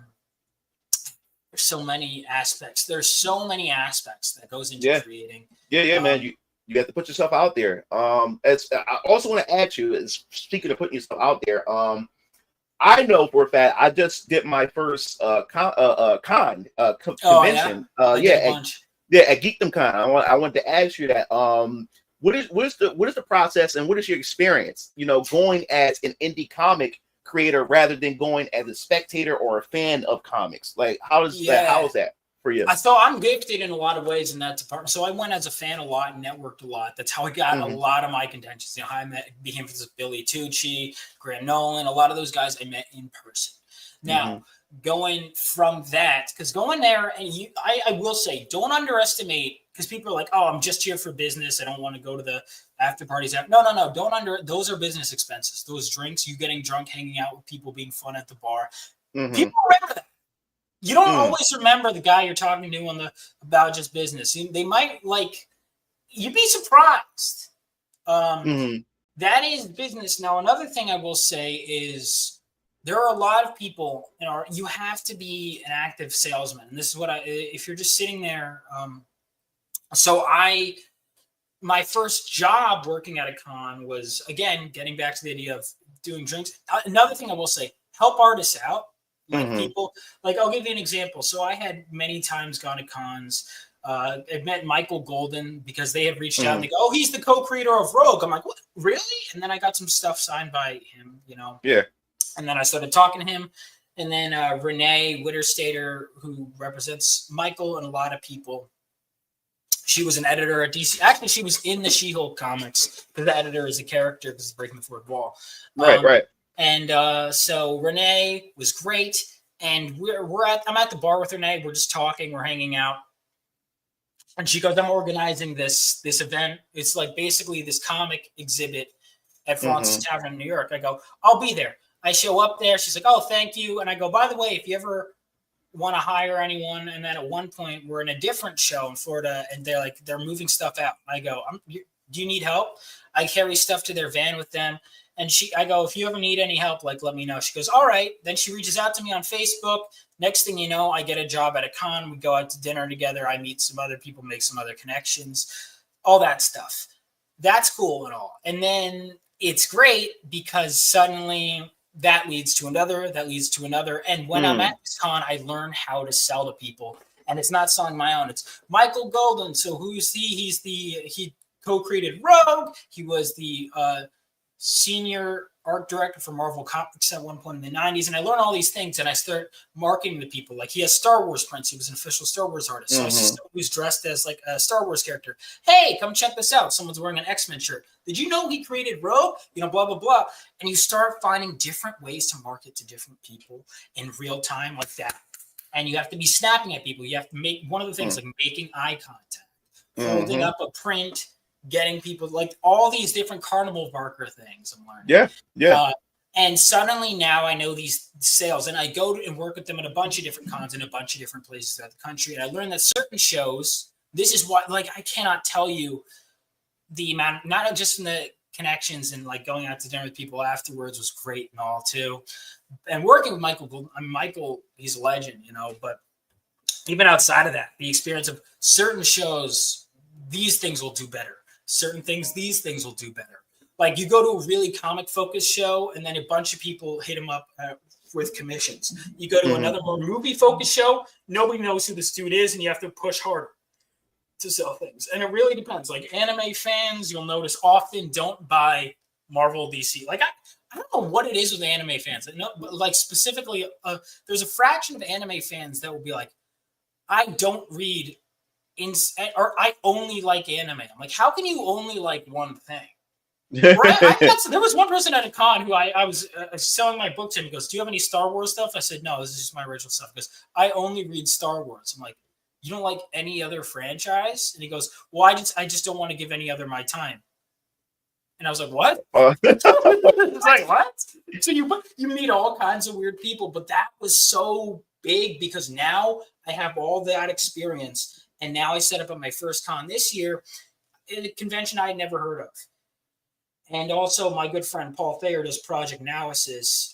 there's so many aspects. There's so many aspects that goes into creating. Man. You have to put yourself out there. I also want to ask you, speaking of putting yourself out there, I know for a fact, I just did my first convention. At Geekdom Con. I want to ask you that. what is the process and what is your experience? Going as an indie comic creator rather than going as a spectator or a fan of comics. Like, how is that for you? So I'm gifted in a lot of ways in that department. So I went as a fan a lot and networked a lot. That's how I got a lot of my contentions. I became friends with Billy Tucci, Grant Nolan, a lot of those guys I met in person. Now, going from that, because going there, and I will say, don't underestimate, because people are like, oh, I'm just here for business. I don't want to go to the after parties. No. Those are business expenses. Those drinks, you getting drunk, hanging out with people, being fun at the bar. People remember that. You don't always remember the guy you're talking to about just business. They might you'd be surprised. That is business. Now, another thing I will say is there are a lot of people, you have to be an active salesman. And this is if you're just sitting there. My first job working at a con was, again, getting back to the idea of doing drinks. Another thing I will say, help artists out. People, I'll give you an example. So I had many times gone to cons. I've met Michael Golden because they had reached out and they go, oh, he's the co-creator of Rogue. I'm like, what, really? And then I got some stuff signed by him, Yeah. And then I started talking to him. And then Renee Witterstater, who represents Michael and a lot of people, she was an editor at DC. Actually, she was in the She-Hulk comics because the editor is a character because it's breaking the fourth wall. Right. And so Renee was great. And I'm at the bar with Renee. We're just talking. We're hanging out. And she goes, I'm organizing this event. It's like basically this comic exhibit at Francis Tavern in New York. I go, I'll be there. I show up there. She's like, oh, thank you. And I go, by the way, if you ever want to hire anyone. And then at one point we're in a different show in Florida and they're moving stuff out. I go, do you need help? I carry stuff to their van with them. And I go, if you ever need any help, let me know. She goes, all right. Then she reaches out to me on Facebook. Next thing you know, I get a job at a con. We go out to dinner together. I meet some other people, make some other connections, all that stuff. That's cool and all. And then it's great because suddenly that leads to another, that leads to another. And when I'm at this con, I learn how to sell to people. And it's not selling my own. It's Michael Golden. So who you see, he co-created Rogue. He was the senior art director for Marvel Comics at one point in the 90s. And I learned all these things and I start marketing to people. Like he has Star Wars prints. He was an official Star Wars artist. So I see someone who's dressed as like a Star Wars character. Hey, come check this out. Someone's wearing an X-Men shirt. Did you know he created Rogue? Blah, blah, blah. And you start finding different ways to market to different people in real time like that. And you have to be snapping at people. You have to make one of the things like making eye contact, holding up a print, getting people like all these different carnival barker things I'm learning. Yeah. And suddenly now I know these sales and I go and work with them at a bunch of different cons in a bunch of different places throughout the country. And I learned that certain shows, this is what, I cannot tell you the amount, not just in the connections and going out to dinner with people afterwards was great and all too. And working with Michael, Michael, he's a legend, but even outside of that, the experience of certain shows, these things will do better. Certain things, these things will do better. Like you go to a really comic focused show and then a bunch of people hit him up with commissions. You go to another more movie focused show, nobody knows who this dude is and you have to push harder to sell things. And it really depends. Like anime fans, you'll notice often don't buy Marvel DC. I don't know what it is with anime fans. Specifically, there's a fraction of anime fans that will be like, I don't read or I only like anime. I'm like, how can you only like one thing? There was one person at a con who I was selling my book to him. He goes, do you have any Star Wars stuff? I said, no, this is just my original stuff. Because I only read Star Wars. I'm like, you don't like any other franchise? And he goes, well, I just don't want to give any other my time. And I was like, what? It's like, what? So you meet all kinds of weird people, but that was so big because now I have all that experience. And now I set up at my first con this year at a convention I had never heard of. And also my good friend Paul Thayer does Project Analysis.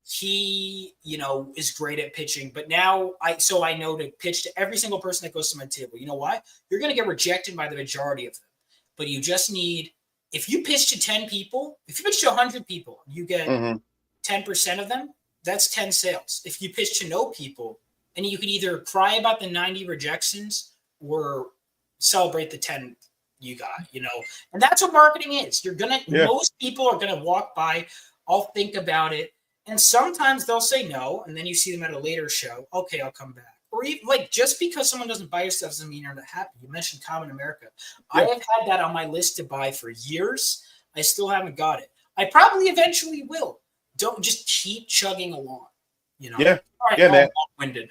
He, is great at pitching, but now I know to pitch to every single person that goes to my table. You know why? You're going to get rejected by the majority of them, but you just need, if you pitch to 10 people, if you pitch to 100 people, you get 10% of them, that's 10 sales. If you pitch to no people, and you can either cry about the 90 rejections or celebrate the 10 you got, and that's what marketing is. Most people are gonna walk by, I'll think about it, and sometimes they'll say no, and then you see them at a later show. Okay, I'll come back. Or even, like, just because someone doesn't buy your stuff doesn't mean you're not happy. You mentioned Common America. Yeah. I have had that on my list to buy for years. I still haven't got it. I probably eventually will. Don't just keep chugging along. Yeah. All right, yeah, man. Long-winded.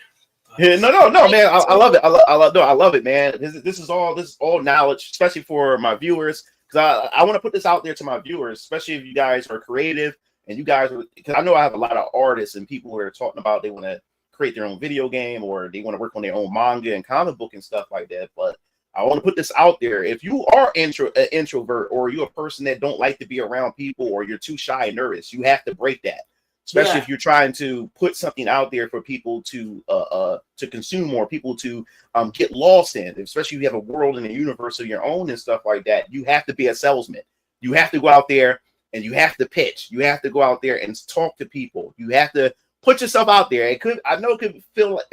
Yeah, no, man. I love it. I love it, man. This is all knowledge, especially for my viewers, because I want to put this out there to my viewers, especially if you guys are creative and you guys, because I know I have a lot of artists and people who are talking about they want to create their own video game or they want to work on their own manga and comic book and stuff like that. But I want to put this out there. If you are an introvert or you're a person that don't like to be around people or you're too shy and nervous, you have to break that. Especially if you're trying to put something out there for people to consume or people to get lost in, especially if you have a world and a universe of your own and stuff like that. You have to be a salesman. You have to go out there and you have to pitch. You have to go out there and talk to people. You have to put yourself out there. I know it could feel like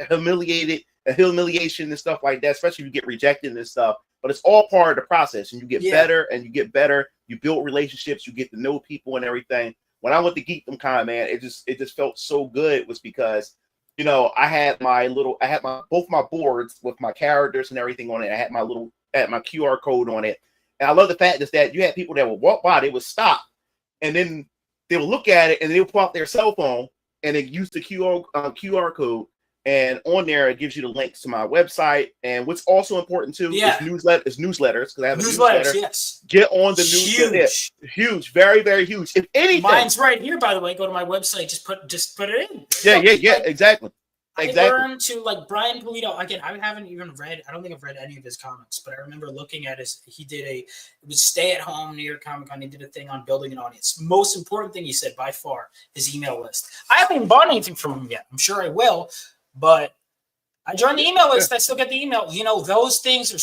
humiliation and stuff like that, especially if you get rejected and stuff, but it's all part of the process, and you get better and you get better. You build relationships, you get to know people and everything. When I went to Geekdom man, it just felt so good, was because, I had both my boards with my characters and everything on it. I had my QR code on it. And I love the fact is that you had people that would walk by, they would stop, and then they would look at it and they would pull out their cell phone and they use the QR code, and on there it gives you the links to my website. And what's also important too is newsletters, because I have a newsletter. Yes. Get on the newsletter. Huge, very, very huge. If anything, mine's right here, by the way. Go to my website. Just put it in. Exactly. I learned to, like, Brian Pulido. Again, I haven't even read. I don't think I've read any of his comics, but I remember looking at it was Stay at Home New York Comic Con. He did a thing on building an audience. Most important thing he said by far, his email list. I haven't even bought anything from him yet. I'm sure I will, but I joined the email list. I still get the email. Those things are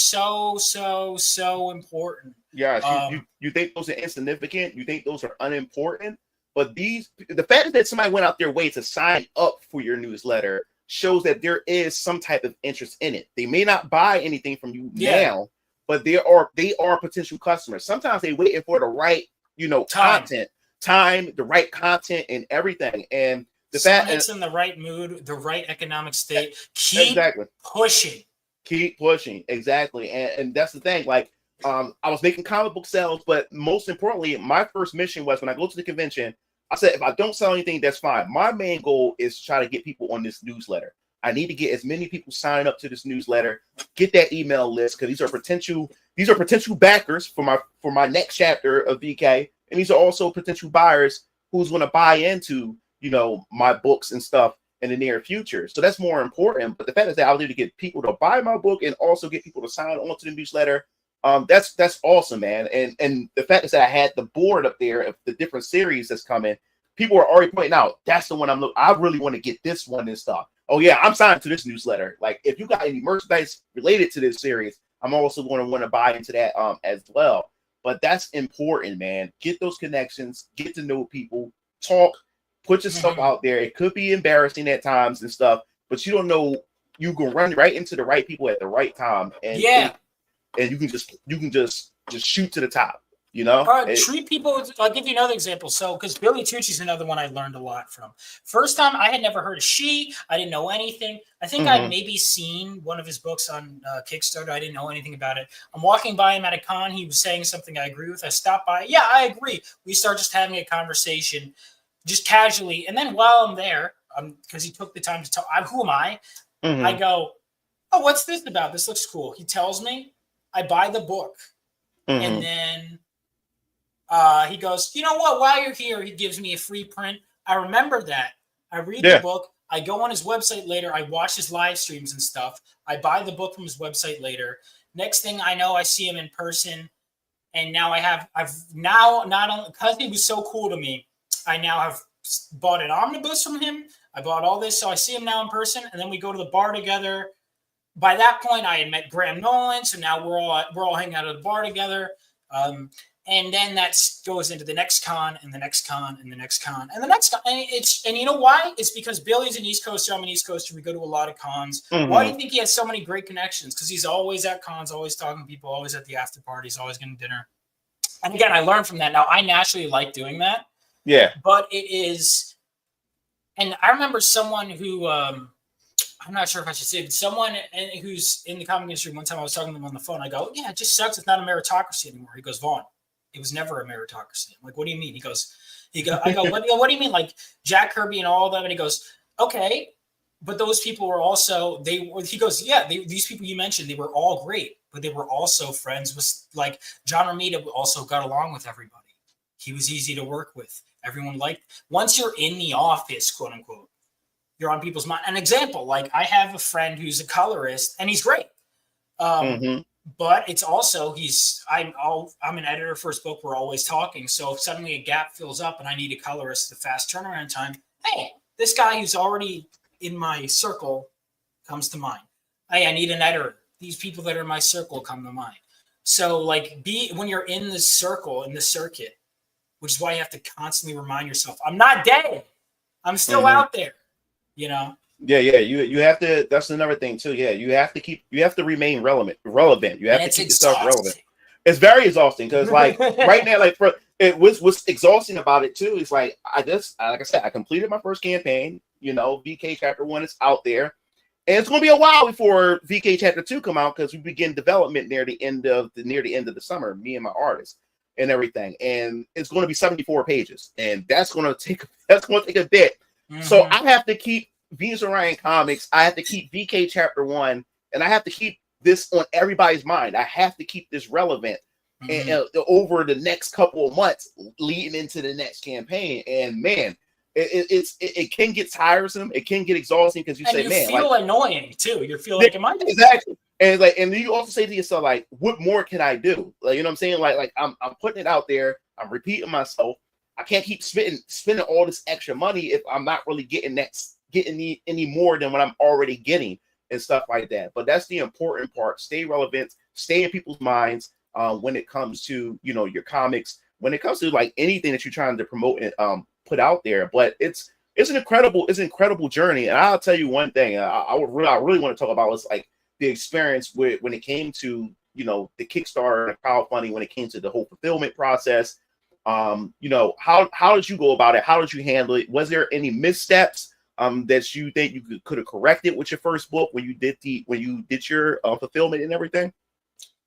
so important. Yeah, you think those are insignificant? You think those are unimportant? But the fact that somebody went out their way to sign up for your newsletter shows that there is some type of interest in it. They may not buy anything from you now, but they are potential customers. Sometimes they waiting for the right, time, the right content and everything. And the fact it's in the right mood, the right economic state. Keep pushing. Exactly. And that's the thing. Like, I was making comic book sales, but most importantly, my first mission was, when I go to the convention, I said, if I don't sell anything, that's fine. My main goal is to try to get people on this newsletter. I need to get as many people signing up to this newsletter, get that email list, because these are potential backers for my next chapter of VK, and these are also potential buyers who's going to buy into my books and stuff in the near future. So that's more important. But the fact is that I was able to get people to buy my book and also get people to sign on to the newsletter. That's awesome, man. And the fact is that I had the board up there of the different series that's coming. People are already pointing out, that's the one I really want to get this one and stuff. Oh yeah, I'm signed to this newsletter. Like, if you got any merchandise related to this series, I'm also going to want to buy into that as well. But that's important, man. Get those connections, get to know people, talk, put your stuff out there. It could be embarrassing at times and stuff, but you don't know, you can run right into the right people at the right time, and you can just shoot to the top. Treat people. I'll give you another example. So, because Billy Tucci's another one I learned a lot from. First time, I had never heard of She. I didn't know anything. I think I'd maybe seen one of his books on Kickstarter. I didn't know anything about it. I'm walking by him at a con. He was saying something I agree with. I stopped by. Yeah, I agree. We start just having a conversation, just casually. And then while I'm there, because he took the time to tell, who am I? I go, oh, what's this about? This looks cool. He tells me. I buy the book. And then he goes, you know what? While you're here, he gives me a free print. I remember that. I read the book. I go on his website later. I watch his live streams and stuff. I buy the book from his website later. Next thing I know, I see him in person. And now I've now, not only because he was so cool to me, I now have bought an omnibus from him. I bought all this. So I see him now in person. And then we go to the bar together. By that point, I had met Graham Nolan. So now we're all hanging out at the bar together. And then that goes into the next con and the next con and the next con and the next con. And you know why? It's because Billy's an East Coaster. I'm an East Coaster. We go to a lot of cons. Mm-hmm. Why do you think he has so many great connections? Because he's always at cons, always talking to people, always at the after parties, always getting dinner. And again, I learned from that. Now, I naturally like doing that. Yeah. But it is, and I remember someone who, I'm not sure if I should say, but someone who's in the comic industry, one time I was talking to them on the phone. I go, yeah, it just sucks. It's not a meritocracy anymore. He goes, Vaughn, it was never a meritocracy. I'm like, what do you mean? I go, what do you mean? Like Jack Kirby and all of them. And he goes, okay, but those people were also, he goes, yeah, these people you mentioned, they were all great, but they were also friends with, like, John Romita also got along with everybody. He was easy to work with. Everyone liked, once you're in the office, quote unquote, you're on people's mind. An example, like I have a friend who's a colorist and he's great. But it's also, I'm an editor for his book. We're always talking. So if suddenly a gap fills up and I need a colorist, the fast turnaround time, hey, this guy who's already in my circle comes to mind. Hey, I need an editor. These people that are in my circle come to mind. So like when you're in the circle, in the circuit, which is why you have to constantly remind yourself, I'm not dead. I'm still out there, you know? Yeah. You have to, that's another thing too. Yeah. You have to remain relevant. You have to keep yourself relevant. It's very exhausting because like right now, like what's exhausting about it too is like, like I said, I completed my first campaign, VK chapter 1 is out there. And it's going to be a while before VK Chapter 2 come out because we begin development near the end of the summer, me and my artist and everything. And it's going to be 74 pages. And that's going to take a bit. Mm-hmm. So I have to keep Venus Orion Comics. I have to keep VK Chapter 1. And I have to keep this on everybody's mind. I have to keep this relevant and over the next couple of months leading into the next campaign. And man, it can get tiresome. It can get exhausting because you feel annoying too. You feel like, am I exactly? And like, and you also say to yourself, like, what more can I do? Like, you know what I'm saying? Like I'm putting it out there. I'm repeating myself. I can't keep spending all this extra money if I'm not really getting any more than what I'm already getting and stuff like that. But that's the important part. Stay relevant. Stay in people's minds when it comes to your comics. When it comes to like anything that you're trying to promote and put out there. But it's an incredible journey. And I'll tell you one thing I really want to talk about was like the experience when it came to the Kickstarter and crowdfunding, when it came to the whole fulfillment process. How did you go about it? How did you handle it? Was there any missteps that you think you could have corrected with your first book when you did your fulfillment and everything?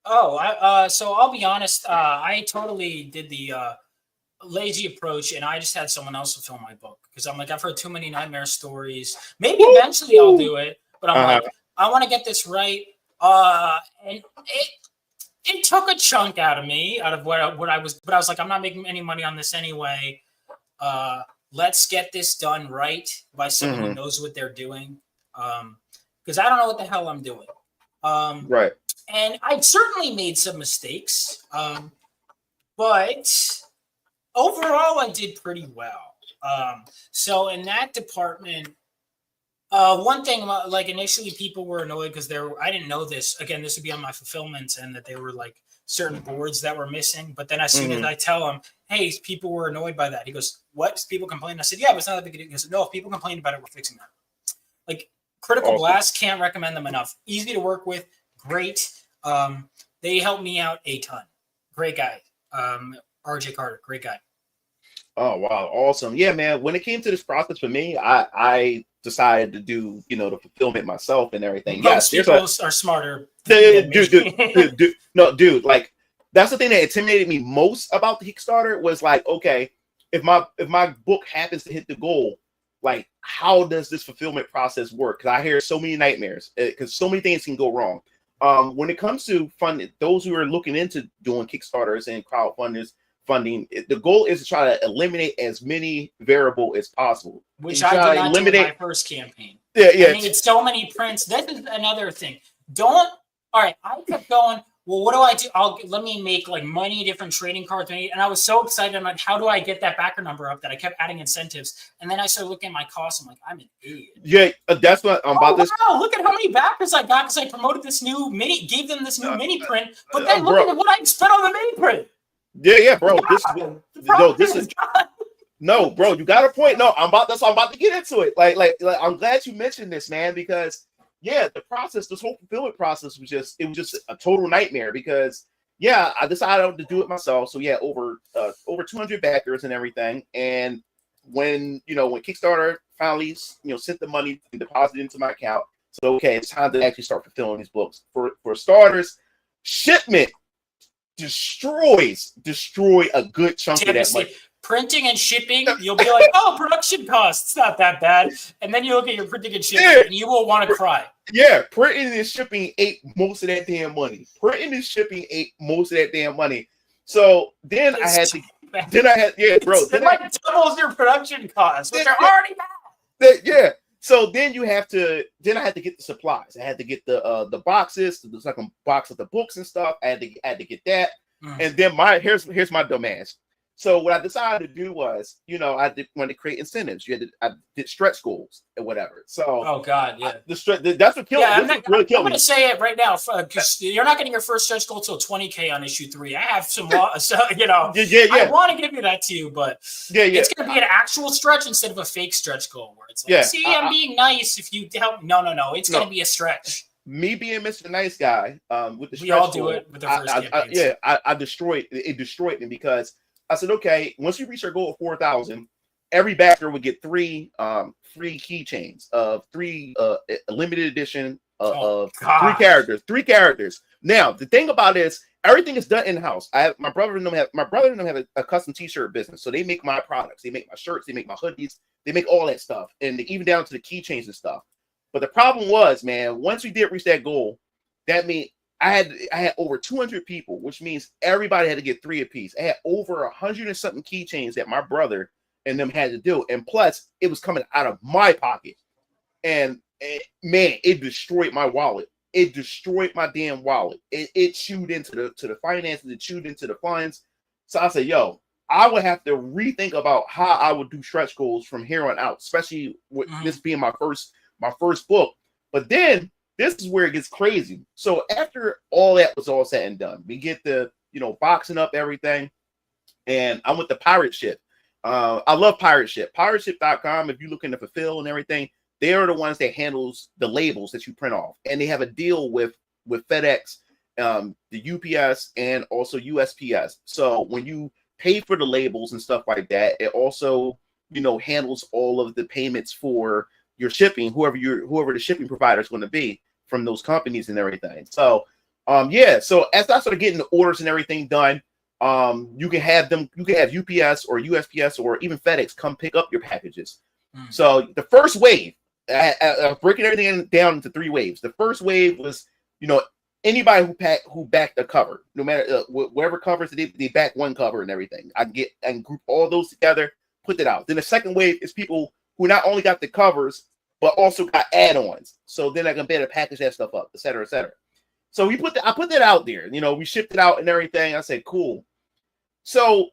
So I'll be honest, I totally did the lazy approach, and I just had someone else fulfill my book because I'm like, I've heard too many nightmare stories. Maybe eventually I'll do it, but I'm like, I want to get this right. And it took a chunk out of me, out of what I was, but I was like, I'm not making any money on this anyway. Let's get this done right by someone who knows what they're doing. Because I don't know what the hell I'm doing. Right. And I certainly made some mistakes. But overall, I did pretty well. So in that department, one thing, like initially people were annoyed because I didn't know this. Again, this would be on my fulfillment and that they were like certain boards that were missing. But then as soon as I tell him, hey, people were annoyed by that. He goes, what? People complained? I said, yeah, but it's not that big a deal. He goes, no, if people complained about it, we're fixing that. Like Critical Blast, can't recommend them enough. Easy to work with. Great. They helped me out a ton. Great guy. RJ Carter, great guy. Oh, wow. Awesome. Yeah, man. When it came to this process for me, I decided to do, the fulfillment myself and everything. Most people are smarter. Dude, like that's the thing that intimidated me most about the Kickstarter was like, okay, if my book happens to hit the goal, like how does this fulfillment process work? Because I hear so many nightmares because so many things can go wrong. When it comes to funding, those who are looking into doing Kickstarters and funding, the goal is to try to eliminate as many variables as possible. Which I did not do in my first campaign. Yeah. I made so many prints. This is another thing. All right, I kept going, well, what do I do? Let me make like many different trading cards. And I was so excited. I'm like, how do I get that backer number up that I kept adding incentives? And then I started looking at my costs. I'm like, I'm an idiot. Yeah, that's what I'm about this. Wow, look at how many backers I got because I promoted this new gave them this new mini print. But then look at what I spent on the mini print. Yeah, bro. This is no, bro. You got a point. No, that's why I'm about to get into it. Like, I'm glad you mentioned this, man, because yeah, this whole fulfillment process was just a total nightmare because yeah, I decided to do it myself. So yeah, over 200 backers and everything. And when Kickstarter finally sent the money and deposited into my account, so okay, it's time to actually start fulfilling these books. For starters, shipment destroy a good chunk of that money. Printing and shipping, you'll be like, oh, production costs, it's not that bad. And then you look at your printing and shipping, and you will want to cry. Yeah, printing and shipping ate most of that damn money. So then I had, It like doubles your production costs, which are already bad. Yeah. So then I had to get the supplies. I had to get the boxes, the second box of the books and stuff. I had to get that. And then here's my dumb ass. So what I decided to do was, I wanted to create incentives. I did stretch goals and whatever. So oh god, yeah, that's what killed me. I'm going to say it right now because you're not getting your first stretch goal till 20K on issue 3. I have some, so I want to give you that to you, but it's going to be an actual stretch instead of a fake stretch goal where it's like, I'm being nice if you help. No, it's going to be a stretch. Me being Mr. Nice Guy, with the stretch we all do it with the first campaigns. I destroyed me because I said, okay, once we reach our goal of 4,000, every backer would get three keychains of 3 limited edition of 3 characters. 3 characters. Now, the thing about it is everything is done in house. My brother and them have a custom t-shirt business, so they make my products. They make my shirts. They make my hoodies. They make all that stuff, and even down to the keychains and stuff. But the problem was, man, once we did reach that goal, that means I had over 200 people, which means everybody had to get 3 apiece. I had over 100 and something keychains that my brother and them had to do, and plus it was coming out of my pocket. And man, it destroyed my wallet. It destroyed my damn wallet. It chewed into the finances. It chewed into the funds. So I said, yo, I would have to rethink about how I would do stretch goals from here on out, especially with this being my first book. But then this is where it gets crazy. So after all that was all said and done, we get the boxing up everything, and I'm with the pirate ship. I love pirate ship. Pirateship.com. If you're looking to fulfill and everything, they are the ones that handles the labels that you print off, and they have a deal with FedEx, the UPS, and also USPS. So when you pay for the labels and stuff like that, it also handles all of the payments for your shipping, whoever the shipping provider is going to be from those companies and everything. So so as I started getting the orders and everything done, you can have UPS or USPS or even FedEx come pick up your packages. So the first wave, I breaking everything down into 3 waves. The first wave was anybody who backed a cover, no matter whatever covers they back one cover and everything. I can group all those together, put that out. Then the second wave is people who not only got the covers, but also got add-ons. So then I can better package that stuff up, et cetera, et cetera. So I put that out there. We shipped it out and everything. I said, cool. So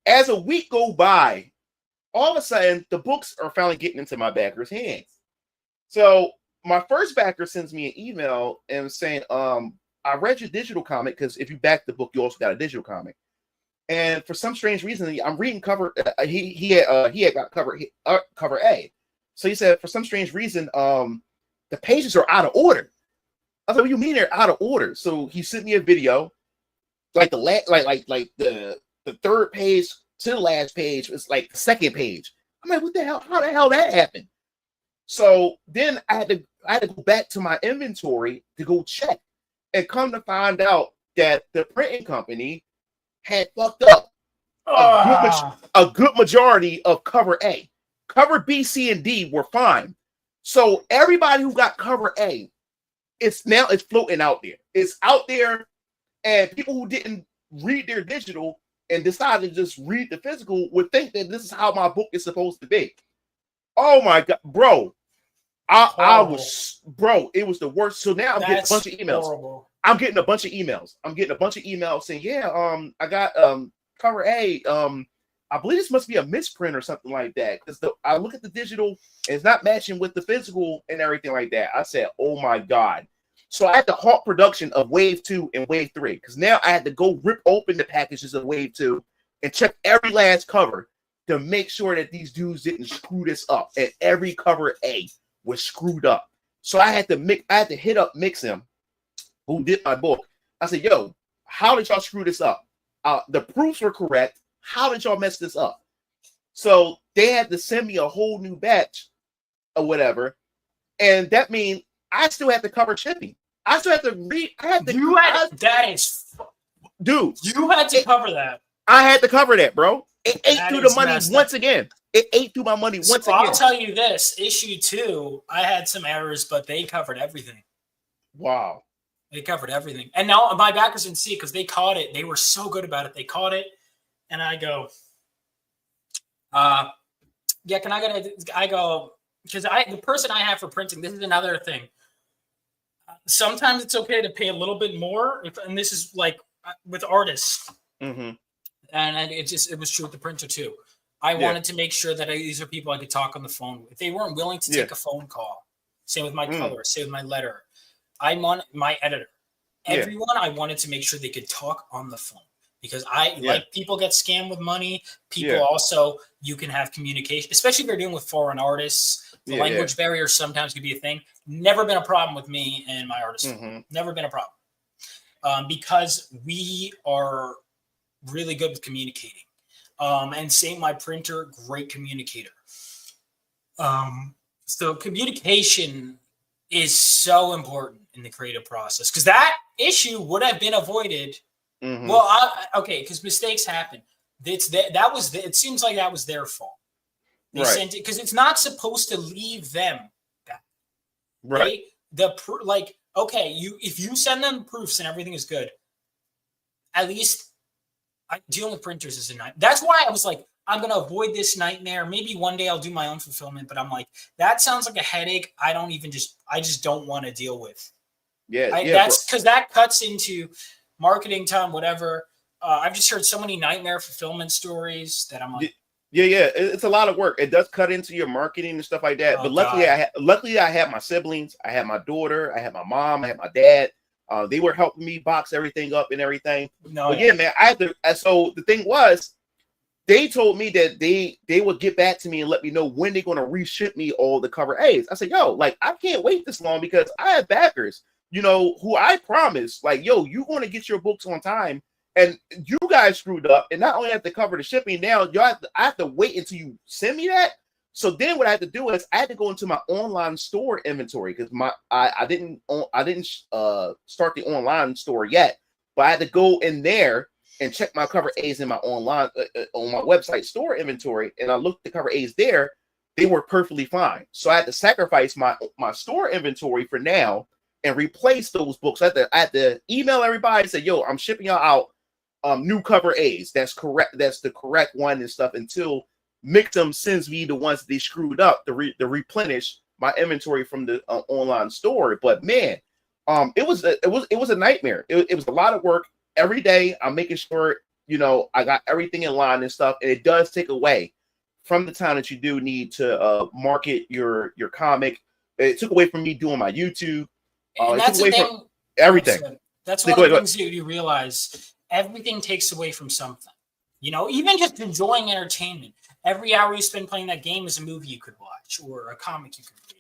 as a week go by, all of a sudden, the books are finally getting into my backer's hands. So my first backer sends me an email and saying, I read your digital comic, because if you back the book, you also got a digital comic. And for some strange reason, I'm reading cover. He had got cover A. So he said, for some strange reason, the pages are out of order. I thought, what do you mean they're out of order? So he sent me a video, like the third page to the last page was like the second page. I'm like, what the hell? How the hell that happened? So then I had to go back to my inventory to go check, and come to find out that the printing company had fucked up a good majority of cover A. Cover B, C, and D were fine. So everybody who got cover A, it's floating out there. It's out there, and people who didn't read their digital and decided to just read the physical would think that this is how my book is supposed to be. Oh my God, bro. It was the worst. So now I'm getting a bunch of emails. Horrible. I'm getting a bunch of emails saying, yeah, I got cover A. I believe this must be a misprint or something like that. Because I look at the digital and it's not matching with the physical and everything like that. I said, oh my God. So I had to halt production of Wave 2 and Wave 3 because now I had to go rip open the packages of Wave 2 and check every last cover to make sure that these dudes didn't screw this up. And every cover A was screwed up. So I had to hit up Mixim, who did my book. I said, yo, how did y'all screw this up? The proofs were correct. How did y'all mess this up? So they had to send me a whole new batch or whatever. And that means I still had to cover shipping. I still had to read. Dude. You had to cover that. I had to cover that, bro. It ate through the money once again. It ate through my money once again. I'll tell you this, issue 2, I had some errors, but they covered everything. Wow. They covered everything. And now my backers didn't see it because they caught it. They were so good about it. They caught it. And I go, yeah, can I get it? I go, because the person I have for printing, this is another thing. Sometimes it's okay to pay a little bit more. And this is like with artists. Mm-hmm. And it was true with the printer too. I wanted to make sure that these are people I could talk on the phone with. If they weren't willing to take a phone call, same with my color, same with my letter. I want my editor. Everyone, I wanted to make sure they could talk on the phone because like people get scammed with money. People also, you can have communication, especially if you're dealing with foreign artists. The language barrier sometimes can be a thing. Never been a problem with me and my artists. Mm-hmm. Never been a problem because we are really good with communicating. And same my printer, great communicator. So communication is so important in the creative process because that issue would have been avoided. Mm-hmm. Well, because mistakes happen. It seems like that was their fault. They sent it because it's not supposed to leave them back. Right. If you send them proofs and everything is good, at least dealing with printers is a nightmare. That's why I was like, I'm going to avoid this nightmare. Maybe one day I'll do my own fulfillment, but I'm like, that sounds like a headache. I just don't want to deal with. That's because that cuts into marketing time, whatever. I've just heard so many nightmare fulfillment stories that I'm like, it's a lot of work. It does cut into your marketing and stuff like that. But luckily I had my siblings, I had my daughter, I had my mom, I had my dad. They were helping me box everything up and everything. Man, I had to. So the thing was, they told me that they would get back to me and let me know when they're going to reship me all the cover A's. I said, yo, like I can't wait this long because I have backers, who I promised, like, yo, you're going to get your books on time, and you guys screwed up, and not only have to cover the shipping, now I have to wait until you send me that. So then what I had to do is I had to go into my online store inventory because I didn't start the online store yet, but I had to go in there and check my cover A's in my online on my website store inventory, and I looked at the cover A's there. They were perfectly fine. So I had to sacrifice my store inventory for now and replace those books. I had to email everybody and say, yo, I'm shipping y'all out new cover A's. That's correct. That's the correct one and stuff until Mixum sends me the ones that they screwed up to replenish my inventory from the online store. But man, it was a nightmare. It was a lot of work. Every day I'm making sure, I got everything in line and stuff. And it does take away from the time that you do need to market your comic. It took away from me doing my YouTube. And that's the thing. Everything. That's one of the things you realize. Everything takes away from something. Even just enjoying entertainment. Every hour you spend playing that game is a movie you could watch or a comic you could read.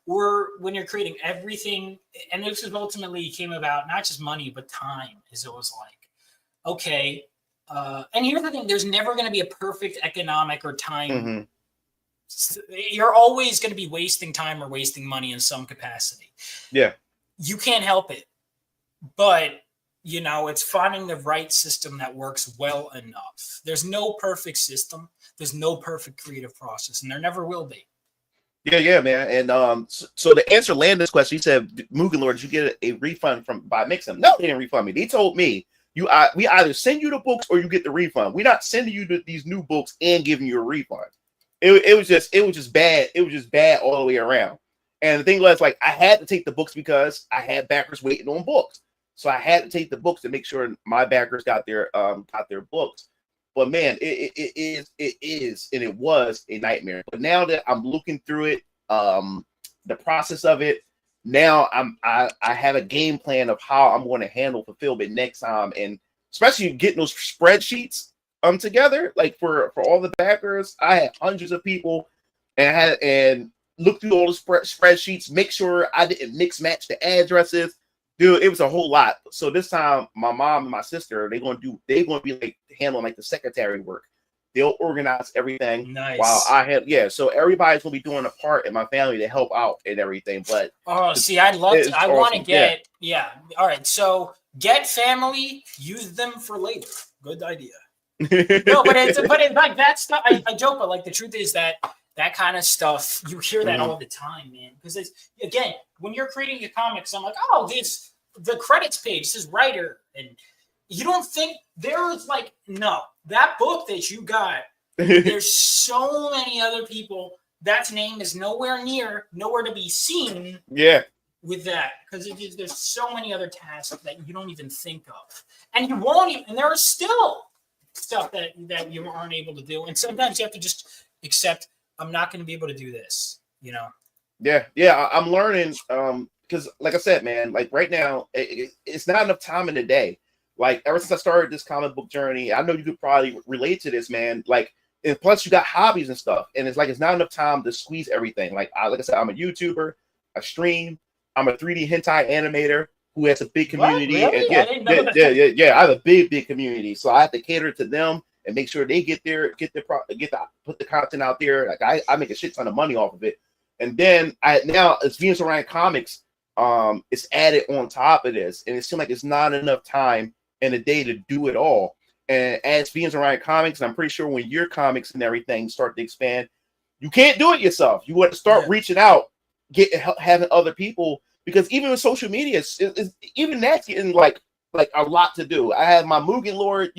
Or when you're creating everything, and this is ultimately came about not just money, but time. Is it was like, okay, and here's the thing: there's never going to be a perfect economic or time. Mm-hmm. You're always going to be wasting time or wasting money in some capacity. Yeah, you can't help it, but it's finding the right system that works well enough. There's no perfect system. There's no perfect creative process, and there never will be. Yeah, man. And so to answer Landon's question, he said, Mugen Lord, did you get a refund by Mixum? No, they didn't refund me. They told me we either send you the books or you get the refund. We're not sending you these new books and giving you a refund. It was just bad. It was just bad all the way around. And the thing was, like, I had to take the books because I had backers waiting on books. So I had to take the books to make sure my backers got their books. But man, it is and it was a nightmare. But now that I'm looking through it, the process of it, now I have a game plan of how I'm going to handle fulfillment next time, and especially getting those spreadsheets together. Like for all the backers, I had hundreds of people, and look through all the spreadsheets, make sure I didn't mix match the addresses. Dude, it was a whole lot. So this time, my mom and my sister, they're gonna be like handling like the secretary work. They'll organize everything while Nice. I have, yeah. So everybody's gonna be doing a part in my family to help out and everything. But Oh, see, I'd love to. it's I want to awesome. get, yeah. All right. So get family, use them for later. Good idea. No, but it's like that stuff. I joke, but like the truth is that kind of stuff, you hear that all the time, man. Because it's, again, when you're creating your comics, I'm like, oh, it's the credits page says writer, and you don't think there's like, no, that book that you got, there's so many other people that's name is nowhere to be seen. Yeah. With that, because there's so many other tasks that you don't even think of, and you won't even, and there are still stuff that you aren't able to do, and sometimes you have to just accept, I'm not going to be able to do this, you know. Yeah, I'm learning because like I said, man, like right now it's not enough time in the day. Like ever since I started this comic book journey, I know you could probably relate to this, man. Like, and plus you got hobbies and stuff, and it's like it's not enough time to squeeze everything. Like I said, I'm a YouTuber, I stream, I'm a 3D hentai animator who has a big community. What? Really? And I didn't know that. yeah. I have a big community, so I have to cater to them and make sure they put the content out there. Like I make a shit ton of money off of it, and then now it's Venus Orion Comics. It's added on top of this, and it seems like it's not enough time in a day to do it all. And as Venus Orion Comics, and I'm pretty sure when your comics and everything start to expand, you can't do it yourself. You want to start reaching out, having other people, because even with social media, even that's getting like a lot to do. I have my Mugen Lord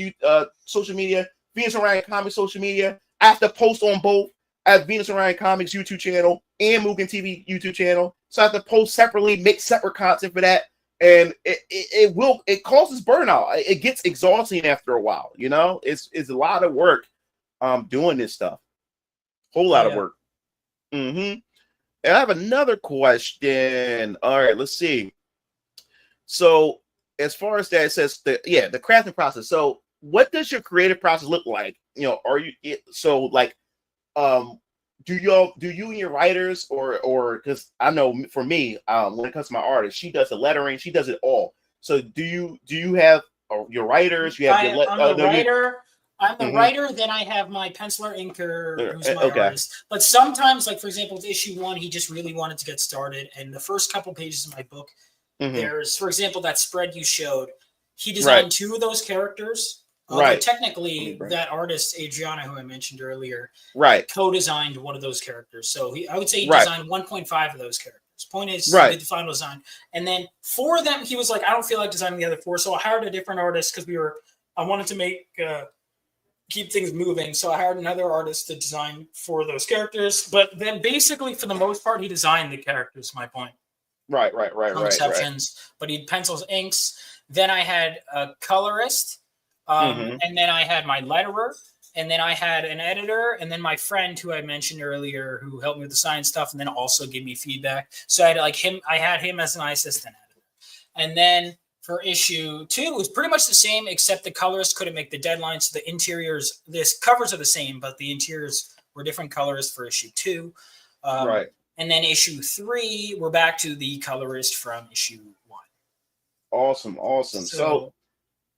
social media, Venus Orion Comics social media. I have to post on both. I have Venus Orion Comics YouTube channel and Mugen TV YouTube channel, so I have to post separately, make separate content for that, and it causes burnout. It gets exhausting after a while. You know, it's a lot of work doing this stuff. Whole lot of work. And I have another question. All right, let's see. So as far as that, it says the crafting process. So what does your creative process look like? You know, are you so like do you and your writers or because I know for me, when it comes to my artist, she does the lettering, she does it all. So do you have your writers? You have I'm the writer. I'm the writer, then I have my penciler inker, who's my artist. But sometimes, like for example, with issue 1, he just really wanted to get started. And the first couple pages of my book, there's, for example, that spread you showed. He designed 2 of those characters. Technically, that artist, Adriana, who I mentioned earlier, co-designed one of those characters. So I would say he designed 1.5 of those characters. Point is, he did the final design. And then 4 of them, he was like, I don't feel like designing the other 4. So I hired a different artist because I wanted to make... keep things moving. So I hired another artist to design 4 of those characters. But then basically, for the most part, he designed the characters, my point. Right. Some exceptions. But he pencils, inks. Then I had a colorist. And then I had my letterer. And then I had an editor. And then my friend, who I mentioned earlier, who helped me with the science stuff and then also gave me feedback. So I had him as my assistant editor. And then for issue 2, it was pretty much the same, except the colorist couldn't make the deadlines. So the interiors, this covers are the same, but the interiors were different colors for issue 2. And then issue 3, we're back to the colorist from issue 1. Awesome. So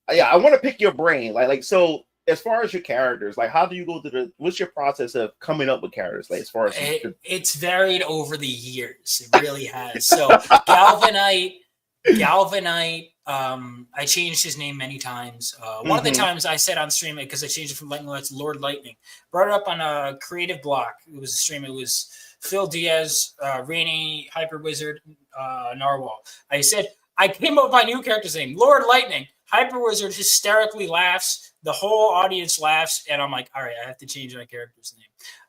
I want to pick your brain. So as far as your characters, like how do you go through what's your process of coming up with characters? Like as far as it's varied over the years. It really has. So Galvanite, I changed his name many times. One of the times I said on stream, because I changed it from Lightning Lights to Lord Lightning, brought it up on a creative block. It was a stream. It was Phil Diaz, Rainy, Hyper Wizard, Narwhal. I said, I came up with my new character's name, Lord Lightning. Hyper Wizard hysterically laughs. The whole audience laughs. And I'm like, all right, I have to change my character's name.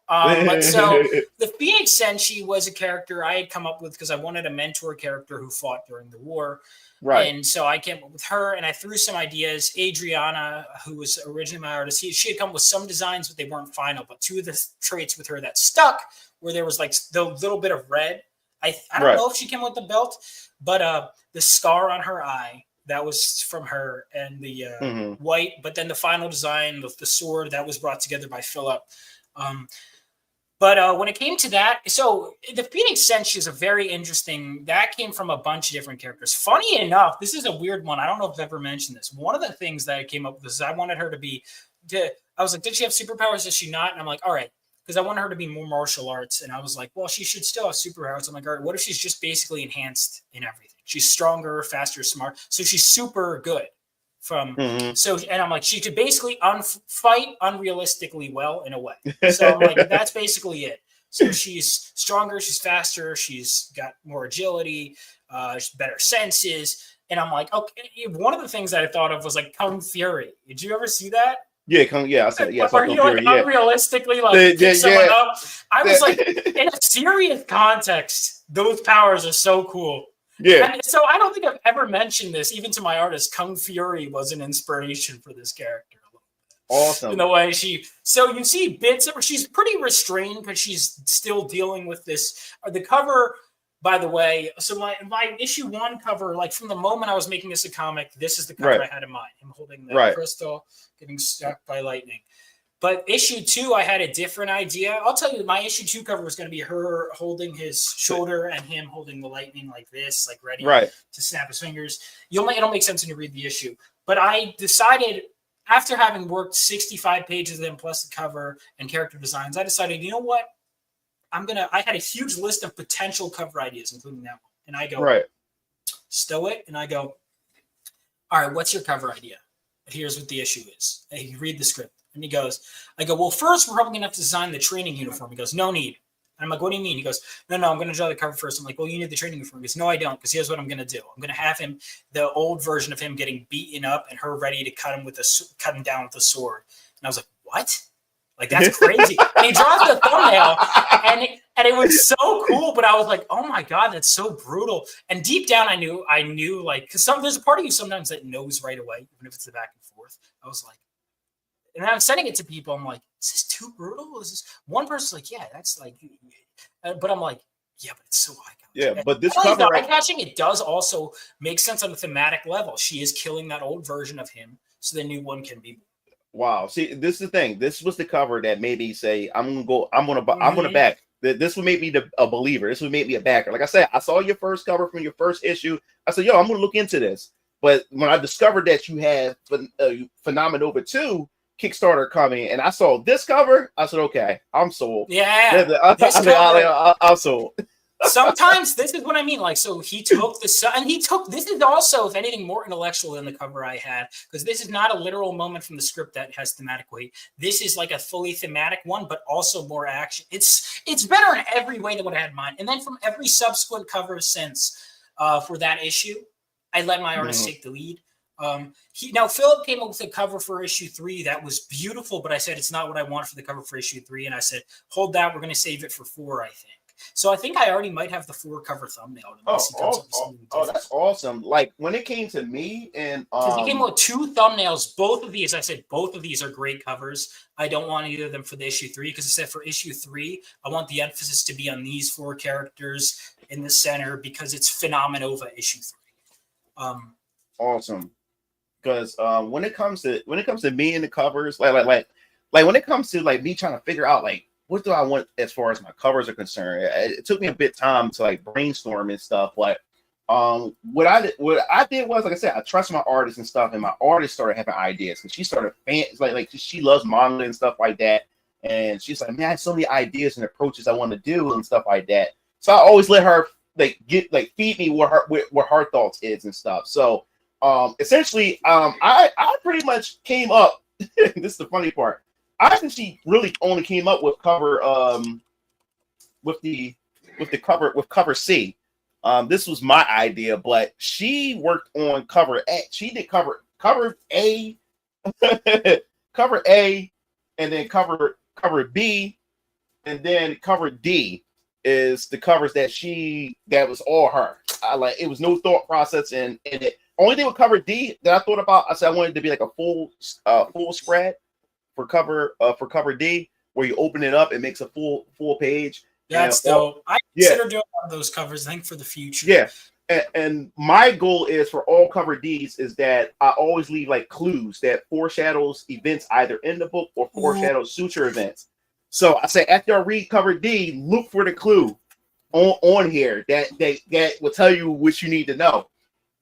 But so the Phoenix Senshi was a character I had come up with because I wanted a mentor character who fought during the war. And so I came up with her and I threw some ideas. Adriana, who was originally my artist, she had come up with some designs, but they weren't final. But 2 of the traits with her that stuck where there was like the little bit of red I don't know if she came with the belt, but the scar on her eye, that was from her, and the white. But then the final design of the sword that was brought together by Philip. But when it came to that, so the Phoenix Senshi is a very interesting. That came from a bunch of different characters. Funny enough, this is a weird one. I don't know if I've ever mentioned this. One of the things that I came up with is I wanted her to be. I was like, did she have superpowers? Does she not? And I'm like, all right, because I wanted her to be more martial arts. And I was like, well, she should still have superpowers. I'm like, all right, what if she's just basically enhanced in everything? She's stronger, faster, smart. So she's super good. And I'm like, she could basically fight unrealistically well in a way. So I'm like, that's basically it. So she's stronger, she's faster, she's got more agility, better senses. And I'm like, okay. One of the things that I thought of was like Kung Fury. Did you ever see that? Yeah, I said yeah. Or you like unrealistically like pick someone up. I was like, in a serious context, those powers are so cool. Yeah. And so I don't think I've ever mentioned this, even to my artist. Kung Fury was an inspiration for this character. Awesome. In the way so you see bits of her, she's pretty restrained because she's still dealing with this. The cover, by the way, so my issue 1 cover, like from the moment I was making this a comic, this is the cover I had in mind. Him holding the crystal, getting struck by lightning. But issue 2, I had a different idea. I'll tell you, my issue 2 cover was going to be her holding his shoulder and him holding the lightning like this, like ready to snap his fingers. It'll make sense when you read the issue. But I decided, after having worked 65 pages of them plus the cover and character designs, I decided, you know what? I had a huge list of potential cover ideas, including that one. And I go, stow it. And I go, all right, what's your cover idea? Here's what the issue is. And you read the script. And I go, well, first, we're probably going to have to design the training uniform. He goes, no need. And I'm like, what do you mean? He goes, no, I'm going to draw the cover first. I'm like, well, you need the training uniform. He goes, no, I don't, because here's what I'm going to do. I'm going to have the old version of him getting beaten up and her ready to cut him down with a sword. And I was like, what? Like, that's crazy. And he draws the thumbnail, and it was so cool. But I was like, oh my God, that's so brutal. And deep down, I knew like, because there's a part of you sometimes that knows right away, even if it's the back and forth. I was like, and I'm sending it to people. I'm like, is this too brutal? Is this one person's like, yeah, that's like, but I'm like, yeah, but it's so eye-catching. Yeah, but this cover, eye-catching, it does also make sense on a thematic level. She is killing that old version of him, so the new one can be. Wow. See, this is the thing. This was the cover that made me say, I'm gonna back. This would make me a believer. This would make me a backer. Like I said, I saw your first cover from your first issue. I said, yo, I'm gonna look into this. But when I discovered that you had Phenomenova 2 Kickstarter coming, and I saw this cover, I said, okay, I'm sold. Yeah, I'm sold. Sometimes this is what I mean. Like, so he took this is also, if anything, more intellectual than the cover I had, because this is not a literal moment from the script that has thematic weight. This is like a fully thematic one, but also more action. It's better in every way than what I had in mind. And then from every subsequent cover since for that issue, I let my artist take the lead. Philip came up with a cover for issue 3 that was beautiful, but I said it's not what I want for the cover for issue 3, and I said, hold that, we're going to save it for 4, I think. So I think I already might have the 4 cover thumbnail. That's awesome. Like, when it came to me, and because he came with 2 thumbnails, both of these, I said both of these are great covers. I don't want either of them for the issue 3, because I said for issue 3, I want the emphasis to be on these 4 characters in the center, because it's Phenomenova issue 3. Awesome. Because when it comes to me and the covers, like when it comes to like me trying to figure out like what do I want as far as my covers are concerned, it took me a bit of time to like brainstorm and stuff. But what I did was, like I said, I trust my artist and stuff, and my artist started having ideas, because she started like she loves manga and stuff like that, and she's like, man, I have so many ideas and approaches I want to do and stuff like that. So I always let her feed me what her thoughts is and stuff. So essentially, I pretty much came up. This is the funny part. I actually really only came up with cover with cover C. This was my idea, but she worked on cover A. She did cover A, cover A, and then cover B, and then cover D is the covers that was all her. It was no thought process in it. Only thing with cover D that I thought about, I said I wanted it to be like a full spread for cover D, where you open it up, it makes a full page, That's dope. I Yeah. consider doing one of those covers, I think, for the future. Yeah. And my goal is for all cover Ds is that I always leave like clues that foreshadows events either in the book or foreshadows future events. So I say after I read cover D, look for the clue on here that will tell you what you need to know.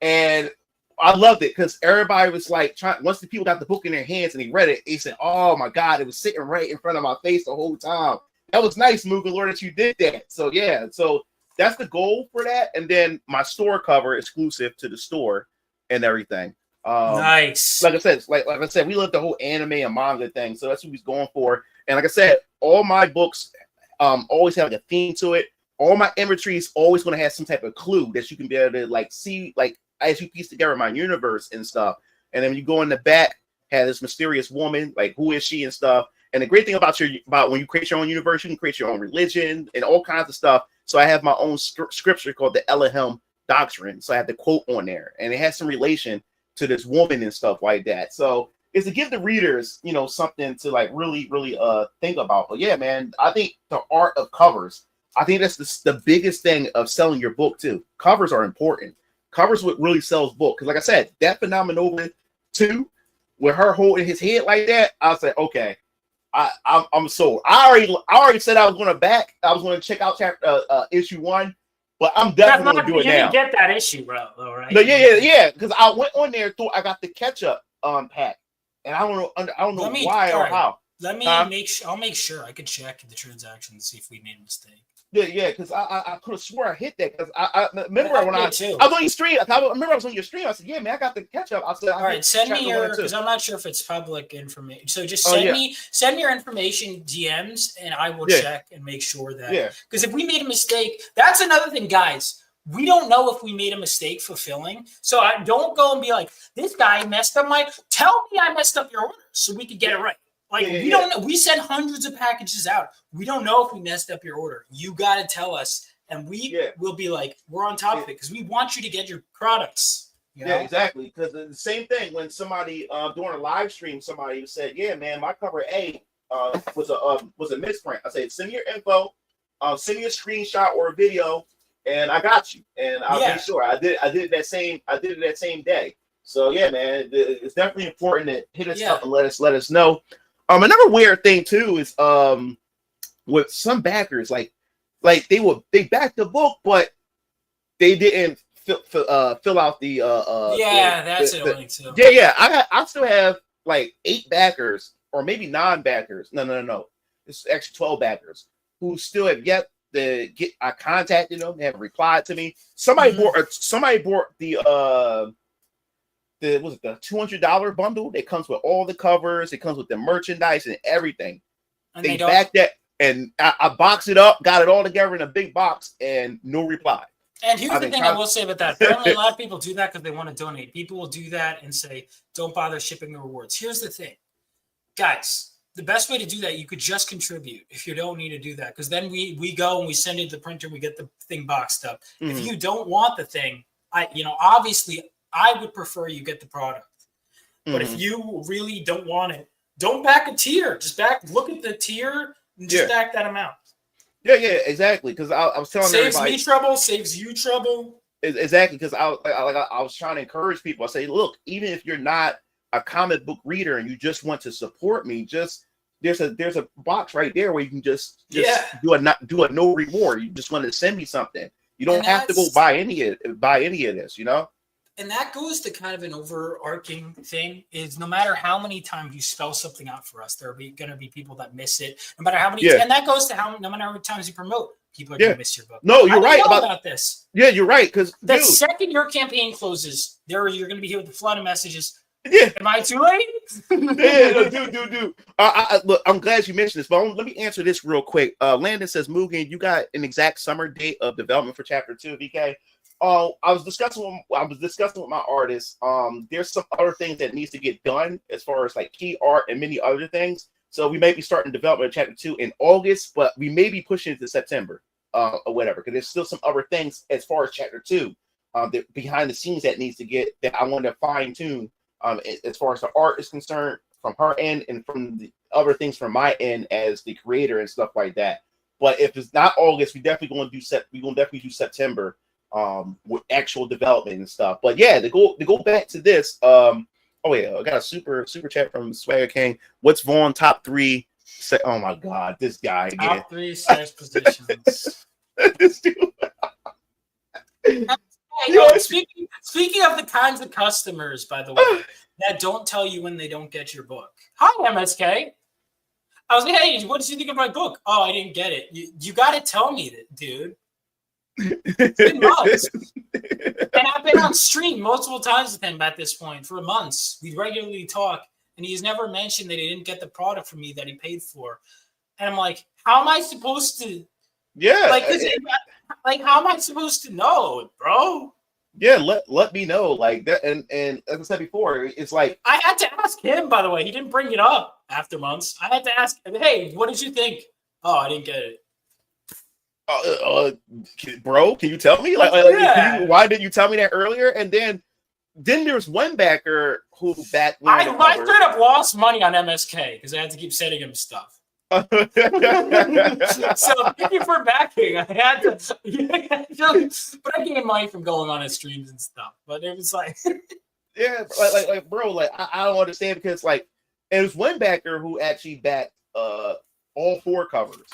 And I loved it because everybody was like once the people got the book in their hands and they read it, they said, "Oh my God, it was sitting right in front of my face the whole time." That was nice, Mugen Lord, that you did that. So yeah, so that's the goal for that. And then my store cover exclusive to the store and everything. Nice. Like I said, we love the whole anime and manga thing, so that's what he's going for. And like I said, all my books always have like a theme to it. All my inventory is always going to have some type of clue that you can be able to like see, like as you piece together my universe and stuff. And then when you go in the back, have this mysterious woman, like who is she and stuff. And the great thing about when you create your own universe, you can create your own religion and all kinds of stuff. So I have my own scripture called the Elohim Doctrine. So I have the quote on there, and it has some relation to this woman and stuff like that. So it's to give the readers, something to like really, really think about. But yeah, man, I think the art of covers, I think that's the biggest thing of selling your book too. Covers are important. Covers what really sells book. Because like I said, that Phenomenova 2, with her holding his head like that, I said, okay, I'm sold. I already said I was going to check out chapter issue 1, but I'm definitely going to do it now. You didn't get that issue, bro, though, right? No, yeah. Because I went on there, thought I got the ketchup pack, and I don't know why or how. Let me make sure. I'll make sure. I could check the transaction to see if we made a mistake. Yeah, because I could have swore I hit that because I remember when I was on your stream. I remember I was on your stream. I said, "Yeah, man, I got the ketchup." I said, "All right, send me your," because I'm not sure if it's public information. So just send me your information DMs, and I will check and make sure that. Yeah. Because if we made a mistake, that's another thing, guys. We don't know if we made a mistake fulfilling. So I don't go and be like, "This guy messed up my." Tell me I messed up your order so we could get it right. Like, we don't know. We send hundreds of packages out. We don't know if we messed up your order. You got to tell us, and we will be like, we're on top of it because we want you to get your products. You know? Yeah, exactly. Because the same thing when somebody during a live stream, somebody said, "Yeah, man, my cover A was a misprint." I said, "Send me your info, send me a screenshot or a video, and I got you." And I'll make sure I did it that same day. So yeah, man, it's definitely important to hit us up and let us know. Another weird thing too is with some backers, like they backed the book, but they didn't fill out the that's annoying too. Yeah. I still have like 8 backers or maybe 9 backers. No. It's actually 12 backers who still have yet to get. I contacted them, they haven't replied to me. Somebody bought the was it the $200 bundle that comes with all the covers, it comes with the merchandise and everything. And they backed that, and I boxed it up, got it all together in a big box, and no reply. And here's the thing I will say about that. Apparently, a lot of people do that because they want to donate. People will do that and say, "Don't bother shipping the rewards." Here's the thing, guys. The best way to do that, you could just contribute if you don't need to do that, because then we go and we send it to the printer, we get the thing boxed up. Mm-hmm. If you don't want the thing, obviously, I would prefer you get the product. But if you really don't want it, don't back a tier. Just look at the tier and just back that amount. Yeah, exactly. Because I was telling everybody, saves me trouble, saves you trouble. Exactly, because I was trying to encourage people. I say, look, even if you're not a comic book reader and you just want to support me, there's a box right there where you can just do a no reward. You just want to send me something. You don't have to go buy any of this, And that goes to kind of an overarching thing is no matter how many times you spell something out for us, there are going to be people that miss it. No matter how many, and that goes to no matter how many times you promote, people are going to miss your book. No, you're right about this. Yeah, you're right. Because the second your campaign closes, you're going to be here with a flood of messages. Yeah. Am I too late? Dude. Look, I'm glad you mentioned this, but let me answer this real quick. Landon says, Mugen, you got an exact summer date of development for chapter 2 of VK? I was discussing with my artist. There's some other things that needs to get done as far as like key art and many other things. So we may be starting development of chapter 2 in August, but we may be pushing it to September or whatever, because there's still some other things as far as chapter 2 that behind the scenes that needs to get that I want to fine tune as far as the art is concerned from her end and from the other things from my end as the creator and stuff like that. But if it's not August, we definitely going to do September with actual development and stuff. But yeah, to go back to this, oh yeah, I got a super chat from Swagger King. What's Vaughn top 3? Oh my God, this guy again. Top 3 sex positions. This dude. Hey, yo, speaking of the kinds of customers, by the way, that don't tell you when they don't get your book. Hi, MSK. I was like, hey, what did you think of my book? Oh, I didn't get it. You got to tell me that, dude. It's been months. And I've been on stream multiple times with him at this point for months. We regularly talk, and he's never mentioned that he didn't get the product from me that he paid for. And I'm like, how am I supposed to? Yeah. Like, how am I supposed to know, bro? Yeah, let me know like that. And as I said before, it's like I had to ask him. By the way, he didn't bring it up after months. I had to ask him, hey, what did you think? Oh, I didn't get it. Bro, can you tell me? Yeah. Why didn't you tell me that earlier? And then there's one backer who backed. I straight up lost money on MSK because I had to keep sending him stuff. So thank you for backing. I had to, but I gained money from going on his streams and stuff. But it was like, yeah, like bro, like I don't understand because like there's one backer who actually backed all 4 covers.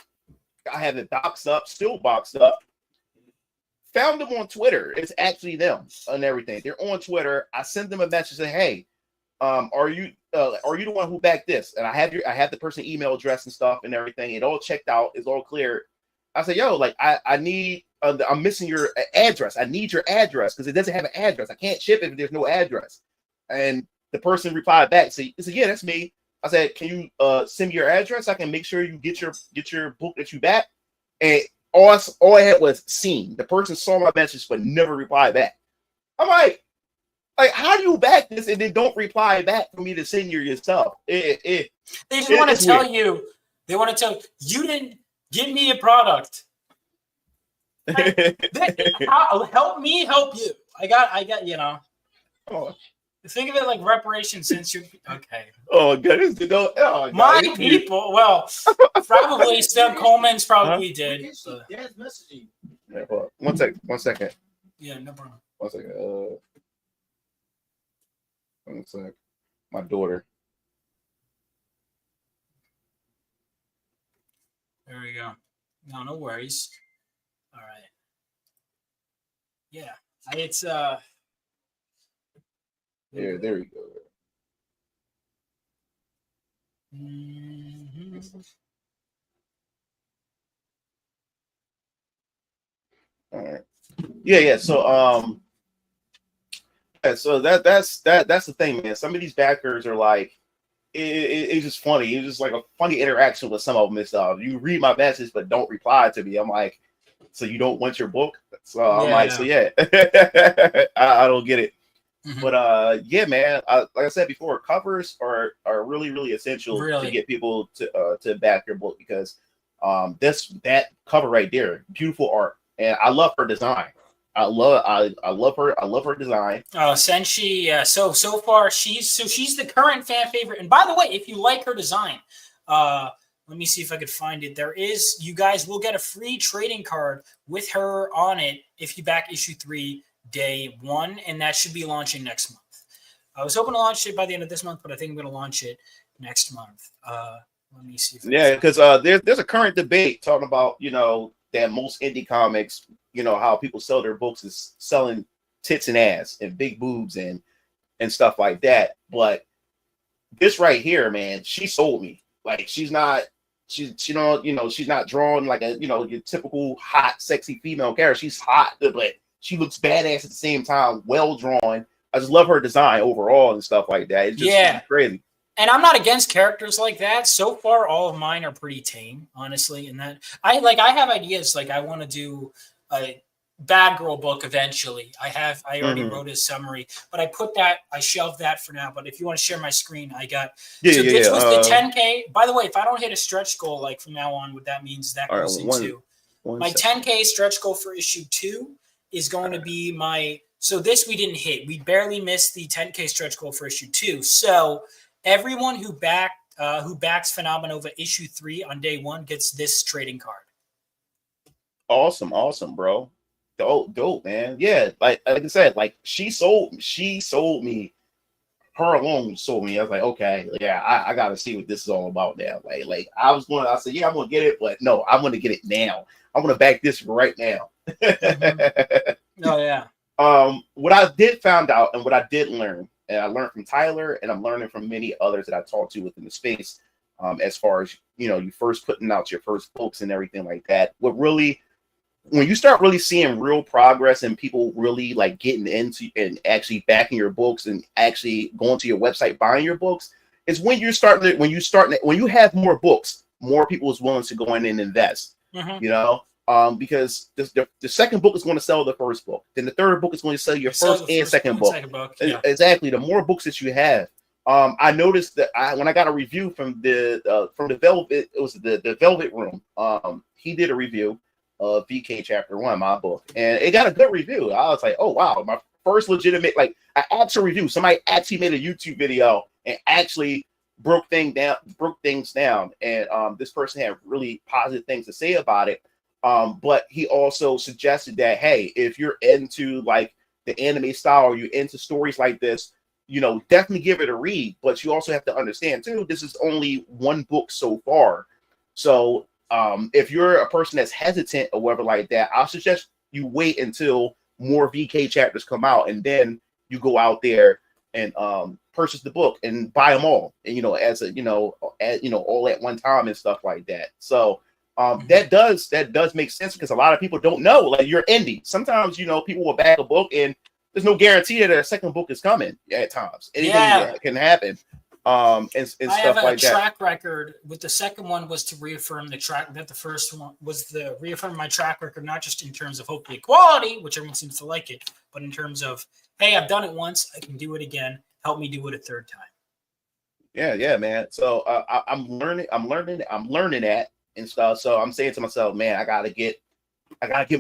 I have it boxed up, still boxed up. Found them on Twitter. It's actually them and everything. They're on Twitter. I sent them a message saying, "Hey, are you the one who backed this?" And I have the person email address and stuff and everything. It all checked out. It's all clear. I said, "Yo, like I need. I'm missing your address. I need your address because it doesn't have an address. I can't ship it if there's no address." And the person replied back, "Say, yeah, that's me." I said, "Can you send me your address? I can make sure you get your book that you back." And all I had was seen. The person saw my message but never replied back. I'm like, how do you back this and then don't reply back for me to send you yourself? They just want to tell you. They want to tell you, you didn't give me a product. Help me help you. I got you know. Oh. Think of it like reparations since you're okay. Oh goodness, my people. Well, probably Vaughn Coleman's probably did. Dad's messaging. Yeah, one second. Yeah, no problem. 1 second. 1 sec. My daughter. There we go. No worries. All right. Yeah, it's There we go. Mm-hmm. All right. Yeah. So so that's the thing, man. Some of these backers are like, it's just funny. It's just like a funny interaction with some of them and stuff. You read my message but don't reply to me. I'm like, so you don't want your book? So I'm like, so yeah, I don't get it. Mm-hmm. But yeah, man, like I said before, covers are really, really essential to get people to back your book because that cover right there, beautiful art, and I love her design. I love her design. Since she so far she's the current fan favorite. And by the way, if you like her design, let me see if I could find it. You guys will get a free trading card with her on it if you back issue 3. Day 1, and that should be launching next month. I was hoping to launch it by the end of this month, but I think I'm going to launch it next month. Let me see. Because there's a current debate talking about that most indie comics, how people sell their books is selling tits and ass and big boobs and stuff like that. But this right here, man, she sold me. Like she's not drawn like your typical hot, sexy female character. She's hot, but she looks badass at the same time, well drawn. I just love her design overall and stuff like that. It's just crazy. And I'm not against characters like that. So far, all of mine are pretty tame, honestly. And that I have ideas. Like I want to do a Bad Girl book eventually. I already wrote a summary, but I shelved that for now. But if you want to share my screen, I got. This was the 10K. By the way, if I don't hit a stretch goal like from now on, what that means that goes into my 10K stretch goal for issue 2. Is going to be so this we didn't hit. We barely missed the 10K stretch goal for issue 2. So everyone who backs Phenomenova issue 3 on day 1 gets this trading card. Awesome, bro. Dope, man. Yeah, like I said, like she sold me. Her alone sold me. I was like, okay, yeah, I got to see what this is all about now. I said, yeah, I'm gonna get it, but no, I'm gonna get it now. I'm gonna back this right now. Oh yeah. What I did found out and what I did learn, and I learned from Tyler, and I'm learning from many others that I talked to within the space, as far as you first putting out your first books and everything like that. What really when you start really seeing real progress and people really like getting into and actually backing your books and actually going to your website buying your books, is when when you have more books, more people is willing to go in and invest. Because the second book is going to sell the first book, then the third book is going to sell your first and second book. Yeah. Exactly. The more books that you have, I noticed that when I got a review from the Velvet, it was the Velvet Room. He did a review of VK Chapter 1, my book, and it got a good review. I was like, oh wow, my first legitimate I actual review. Somebody actually made a YouTube video and actually broke things down, and this person had really positive things to say about it. But he also suggested that, hey, if you're into like the anime style or you're into stories like this, definitely give it a read. But you also have to understand too, this is only one book so far. So if you're a person that's hesitant or whatever like that, I'll suggest you wait until more VK chapters come out, and then you go out there and purchase the book and buy them all, and all at one time and stuff like that. So that does make sense, because a lot of people don't know, like, you're indie. Sometimes people will back a book and there's no guarantee that a second book is coming at times. Anything can happen. And I stuff have a like that. track record with the second one was to reaffirm the track that the first one was the reaffirm my track record, not just in terms of hopefully quality, which everyone seems to like it, but in terms of, hey, I've done it once, I can do it again. Help me do it a third time. Yeah, man. So I'm learning that and stuff. So I'm saying to myself, man, I gotta get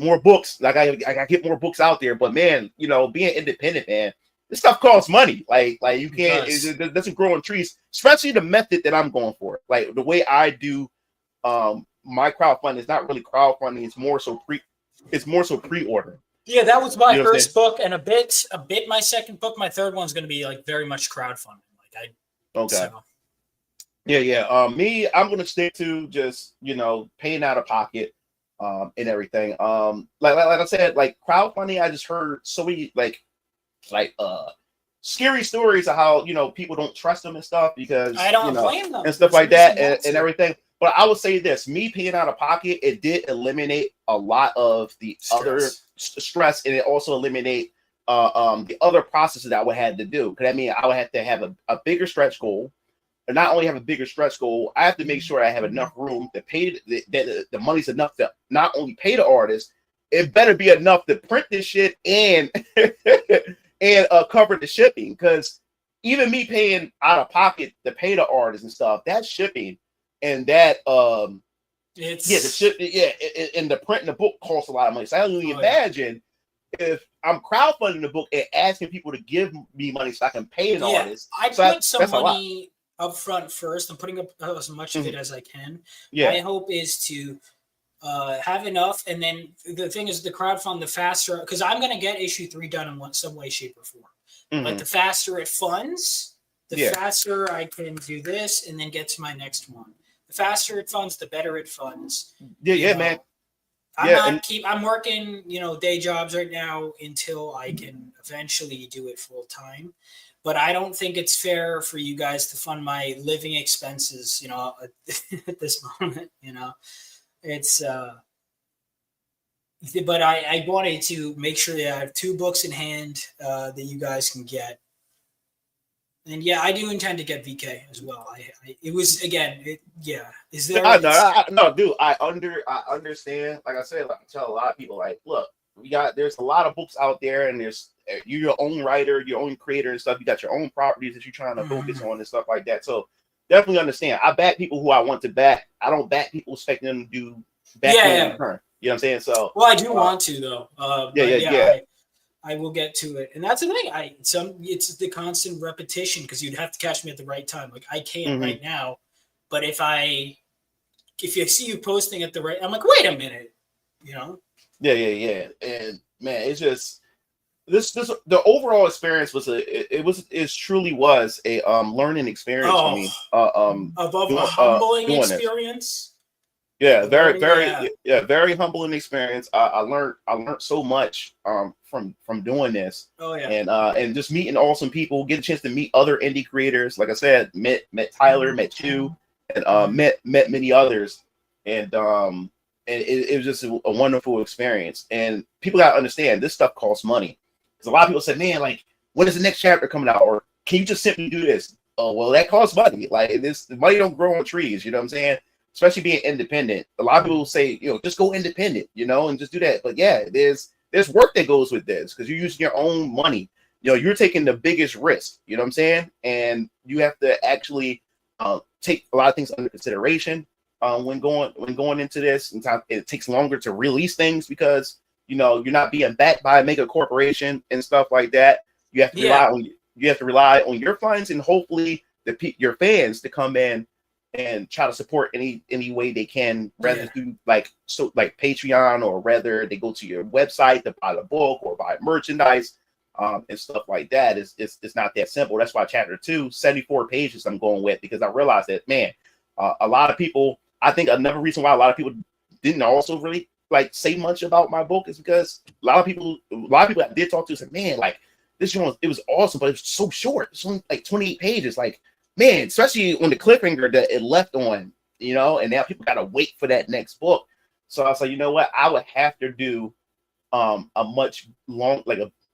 more books. I gotta get more books out there. But man, being independent, man, this stuff costs money. Like you can't. It doesn't grow on trees. Especially the method that I'm going for. Like the way I do my crowdfunding is not really crowdfunding. It's more so pre-order. Yeah, that was my first book, and a bit my second book. My third one's going to be like very much crowdfunding. Okay. So. Yeah. Me, I'm going to stick to just paying out of pocket and everything. Like I said, like crowdfunding, I just heard so many like scary stories of how people don't trust them and stuff, because I don't blame them and stuff like that and everything. But I would say this: me paying out of pocket, it did eliminate a lot of the other stress, and it also eliminate the other processes that I would have to do. Because I mean, I would have to have a bigger stretch goal. And not only have a bigger stretch goal, I have to make sure I have enough room to pay that the money's enough to not only pay the artist, it better be enough to print this shit and and cover the shipping. Because even me paying out of pocket to pay the artist and stuff, that's shipping, and that and the print in the book costs a lot of money. So I don't even imagine if I'm crowdfunding the book and asking people to give me money so I can pay an artist. I put some money up front first. I'm putting up as much of it as I can. Yeah. My hope is to have enough, and then the thing is, the crowdfund, the faster, because I'm going to get issue 3 done in some way, shape, or form. But the faster it funds, the faster I can do this and then get to my next one. The faster it funds, the better it funds. Man. I'm working, day jobs right now until I can eventually do it full time. But I don't think it's fair for you guys to fund my living expenses, at this moment, It's but I wanted to make sure that I have 2 books in hand that you guys can get. And yeah, I do intend to get VK as well. It was Is there? No, dude. I understand. Like I said, I tell a lot of people, like, look, there's a lot of books out there, and you're your own writer, your own creator and stuff. You got your own properties that you're trying to focus on and stuff like that. So definitely understand. I back people who I want to back. I don't back people expecting them to do back in return. You know what I'm saying? So I do want to though. I will get to it, and that's the thing. It's the constant repetition, because you'd have to catch me at the right time. Like I can't right now, but if you see you posting at the right, I'm like, wait a minute, you know? Yeah. And man, it's just this the overall experience was it truly was a learning experience for Oh, me. above a humbling Doing this. experience. Yeah, Yeah. very humbling experience. I learned so much from doing this, Oh, yeah. And just meeting awesome people, get a chance to meet other indie creators. Like I said, met Tyler, met you, and met many others, and it was just a wonderful experience. And people gotta understand this stuff costs money, because a lot of people say, man, like, when is the next chapter coming out, or can you just simply do this? Oh well, that costs money. Like, this money don't grow on trees. You know what I'm saying? Especially being independent. A lot of people say, just go independent, and just do that. But yeah, there's work that goes with this, because you're using your own money. You're taking the biggest risk. You know what I'm saying? And you have to actually take a lot of things under consideration when going into this. Sometimes it takes longer to release things because you're not being backed by a mega corporation and stuff like that. You have to rely on your funds, and hopefully your fans to come in and try to support any way they can, rather through like Patreon, or rather they go to your website to buy the book or buy merchandise, and stuff like that. It's not that simple. That's why chapter 2, 74 pages I'm going with, because I realized that, man, a lot of people, I think another reason why a lot of people didn't also really like say much about my book is because a lot of people I did talk to said, man, like, this one, it was awesome, but it's so short. It's only like 28 pages. Like, man, especially when the cliffhanger that it left on, and now people gotta wait for that next book. So I was like, you know what? I would have to do a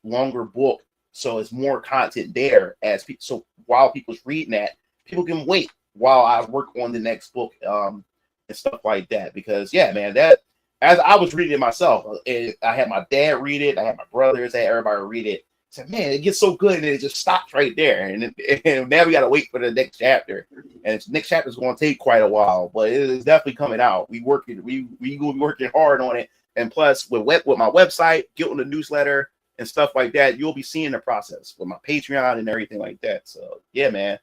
longer book, so it's more content there, so while people's reading that, people can wait while I work on the next book, and stuff like that. Because yeah, man, that as I was reading it myself, I had my dad read it, I had my brothers, I had everybody read it. I said, man, it gets so good, and it just stops right there. And now we got to wait for the next chapter, and the next chapter is going to take quite a while, but it is definitely coming out. We going to be working hard on it, and plus with my website, get on the newsletter and stuff like that, you'll be seeing the process with my Patreon and everything like that. So yeah, man.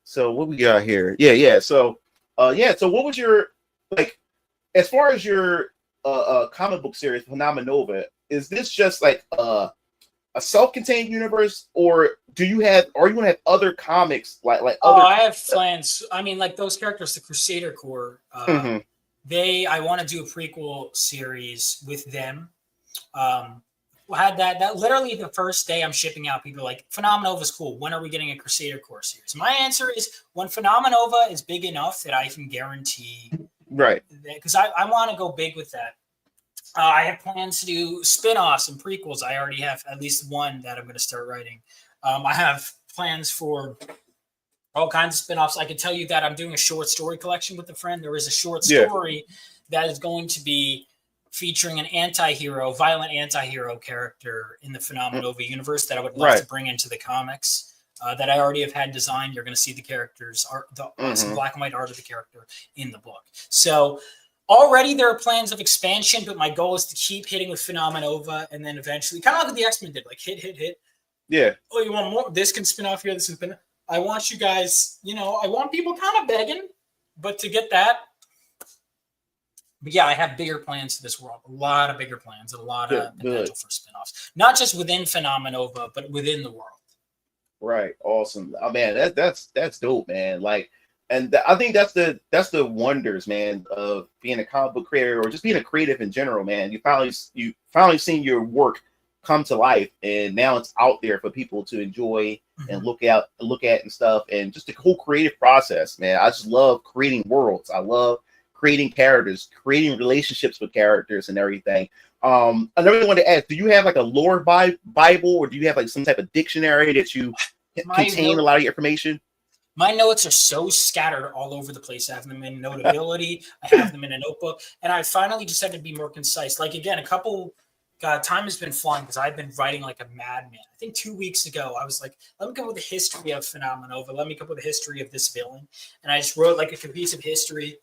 So what we got here? Yeah. So so what was your, like, as far as your comic book series Phenomenova? Is this just like a self-contained universe, or are you going to have other comics like other? I have plans. I mean, like those characters, the Crusader Corps. I want to do a prequel series with them. Had that literally the first day I'm shipping out, people are like, Phenomenova is cool. When are we getting a Crusader Corps series? My answer is when Phenomenova is big enough that I can guarantee. Right. Because I want to go big with that. I have plans to do spin-offs and prequels. I already have at least one that I'm going to start writing. I have plans for all kinds of spin-offs. I can tell you that I'm doing a short story collection with a friend. There is a short story that is going to be featuring an violent anti-hero character in the Phenomenova universe that I would love to bring into the comics, that I already have had designed. You're going to see the characters, some black and white art of the character in the book. So already there are plans of expansion, but my goal is to keep hitting with Phenomenova, and then eventually, kind of like what the X-Men did, like hit. Yeah. Oh, you want more? This can spin off here. This can spin. I want you guys, I want people kind of begging, but to get that. But yeah, I have bigger plans for this world. A lot of bigger plans, and a lot of potential for spin-offs. Not just within Phenomenova, but within the world. Right. Awesome. Oh man, that's dope, man. Like, and I think that's the wonders, man, of being a comic book creator, or just being a creative in general, man. You finally seen your work come to life, and now it's out there for people to enjoy and look at and stuff, and just the whole creative process, man. I just love creating worlds. I love creating characters, creating relationships with characters and everything. I really wanted to ask, do you have like a lore Bible, or do you have like some type of dictionary that you contain a lot of your information? My notes are so scattered all over the place. I have them in Notability. I have them in a notebook. And I finally just had to be more concise. Like, again, time has been flying because I've been writing like a madman. I think 2 weeks ago, I was like, let me come up with a history of Phenomenova. Let me come up with a history of this villain. And I just wrote like a cohesive history,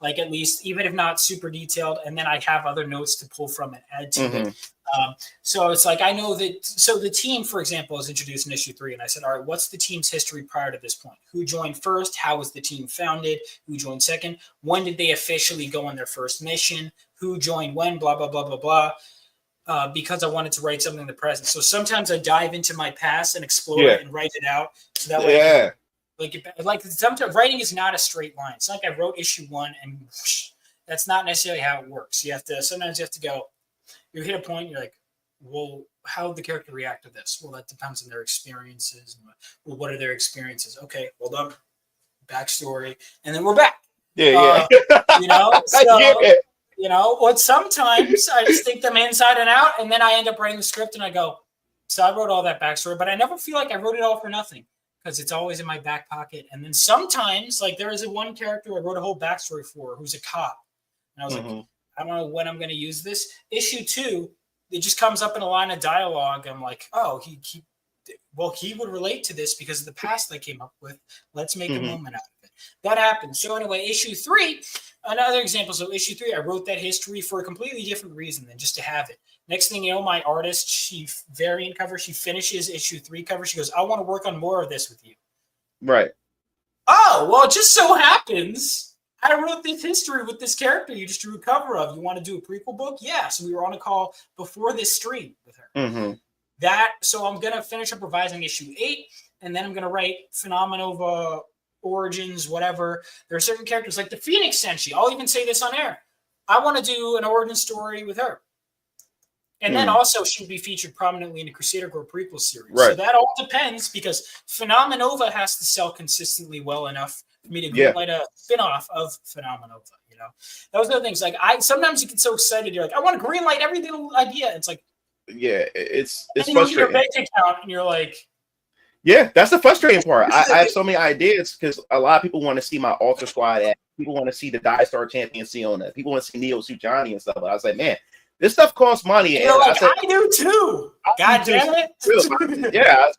like at least, even if not super detailed. And then I have other notes to pull from and add to it. So it's like, I know that, so the team, for example, was introduced in issue 3. And I said, all right, what's the team's history prior to this point? Who joined first? How was the team founded? Who joined second? When did they officially go on their first mission? who joined when, blah, blah, blah, blah, blah. Because I wanted to write something in the present. So sometimes I dive into my past and explore it and write it out. So that way, like sometimes writing is not a straight line. It's not like I wrote issue 1 and whoosh, that's not necessarily how it works. Sometimes you have to go, you hit a point, you're like, well, how would the character react to this? Well, that depends on their experiences. Well, what are their experiences? Okay, well done. Backstory. And then we're back. Yeah. What sometimes I just think them inside and out, and then I end up writing the script and I go, so I wrote all that backstory, but I never feel like I wrote it all for nothing because it's always in my back pocket. And then sometimes, like there is one character I wrote a whole backstory for who's a cop. And I was like, I don't know when I'm going to use this. Issue 2, it just comes up in a line of dialogue. I'm like, oh, he would relate to this because of the past I came up with. Let's make a moment out of it. That happened. So anyway, issue 3, another example. So issue 3, I wrote that history for a completely different reason than just to have it. Next thing you know, my artist, she finishes issue 3 cover. She goes, I want to work on more of this with you. Right. Oh, well, it just so happens I wrote this history with this character you just drew a cover of. You want to do a prequel book? Yeah. So we were on a call before this stream with her. So I'm going to finish up revising issue 8, and then I'm going to write Phenomenova origins, whatever. There are certain characters like the Phoenix Senshi. I'll even say this on air. I want to do an origin story with her. And then also she'll be featured prominently in the Crusader Girl prequel series. Right. So that all depends because Phenomenova has to sell consistently well enough for me to greenlight a spin-off of Phenomenova. Those are the things. Like sometimes you get so excited, you're like, I want to greenlight every little idea. It's like, it's frustrating. You look at your bank account and you're like, that's the frustrating part. I have so many ideas because a lot of people want to see my Alter Squad act. People want to see the Die Star Champion Siona. People want to see Neo Suit Johnny and stuff. But I was like, man, this stuff costs money. And like, I do too. God damn it.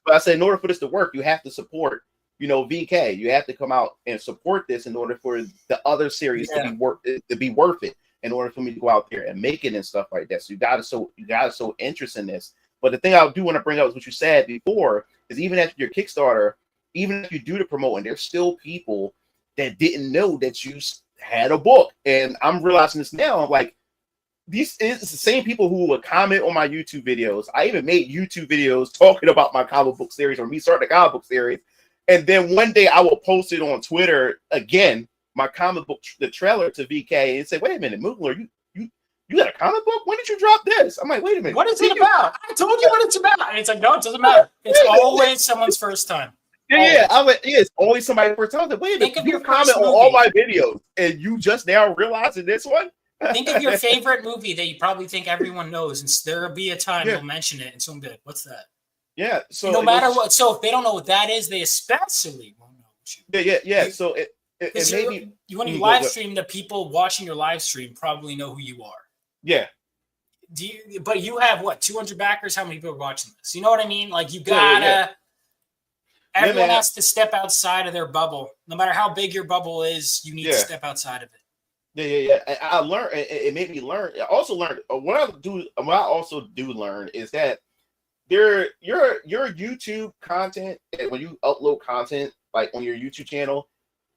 But I said, in order for this to work, you have to support, VK. You have to come out and support this in order for the other series to be worth it. In order for me to go out there and make it and stuff like that. So you gotta show interest in this. But the thing I do want to bring up is what you said before is even after your Kickstarter, even if you do the promoting, there's still people that didn't know that you had a book. And I'm realizing this now. Like, these is the same people who would comment on my YouTube videos. I even made YouTube videos talking about my comic book series or me starting a comic book series. And then one day I will post it on Twitter again, my comic book, the trailer to VK, and say, wait a minute, Moogler, you got a comic book? When did you drop this? I'm like, wait a minute. What is it about? I told you what it's about. And it's like, no, it doesn't matter. It's always someone's first time. It's always somebody's first time. Like, wait a minute, you comment on all my videos, and you just now realizing this one? Think of your favorite movie that you probably think everyone knows, and there'll be a time you'll mention it, and someone will be like, what's that? Yeah. So no matter what, so if they don't know what that is, they especially won't know what you. Yeah. So it maybe when you live stream, the people watching your live stream probably know who you are. Yeah. But you have what, 200 backers? How many people are watching this? You know what I mean? Like you gotta. Everyone has to step outside of their bubble. No matter how big your bubble is, you need to step outside of it. Yeah. I learned. It made me learn. I also learned what I also do learn is that your YouTube content, when you upload content like on your YouTube channel,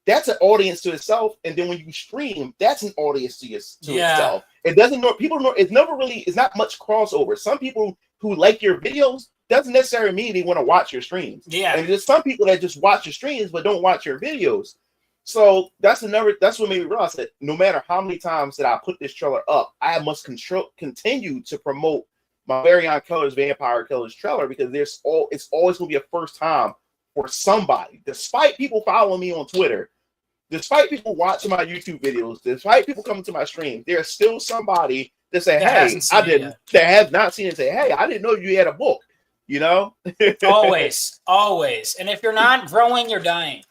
that's an audience to itself, and then when you stream, that's an audience to itself. It doesn't know people know. It's not much crossover. Some people who like your videos doesn't necessarily mean they want to watch your streams. Yeah, and there's some people that just watch your streams but don't watch your videos. So that's what made me realize that no matter how many times that I put this trailer up, I must continue to promote my very own Keller's Vampire Killers trailer because it's always going to be a first time for somebody. Despite people following me on Twitter, despite people watching my YouTube videos, despite people coming to my stream, there's still somebody that say, "Hey, that have not seen it." Say, "Hey, I didn't know you had a book." Always. And if you're not growing, you're dying.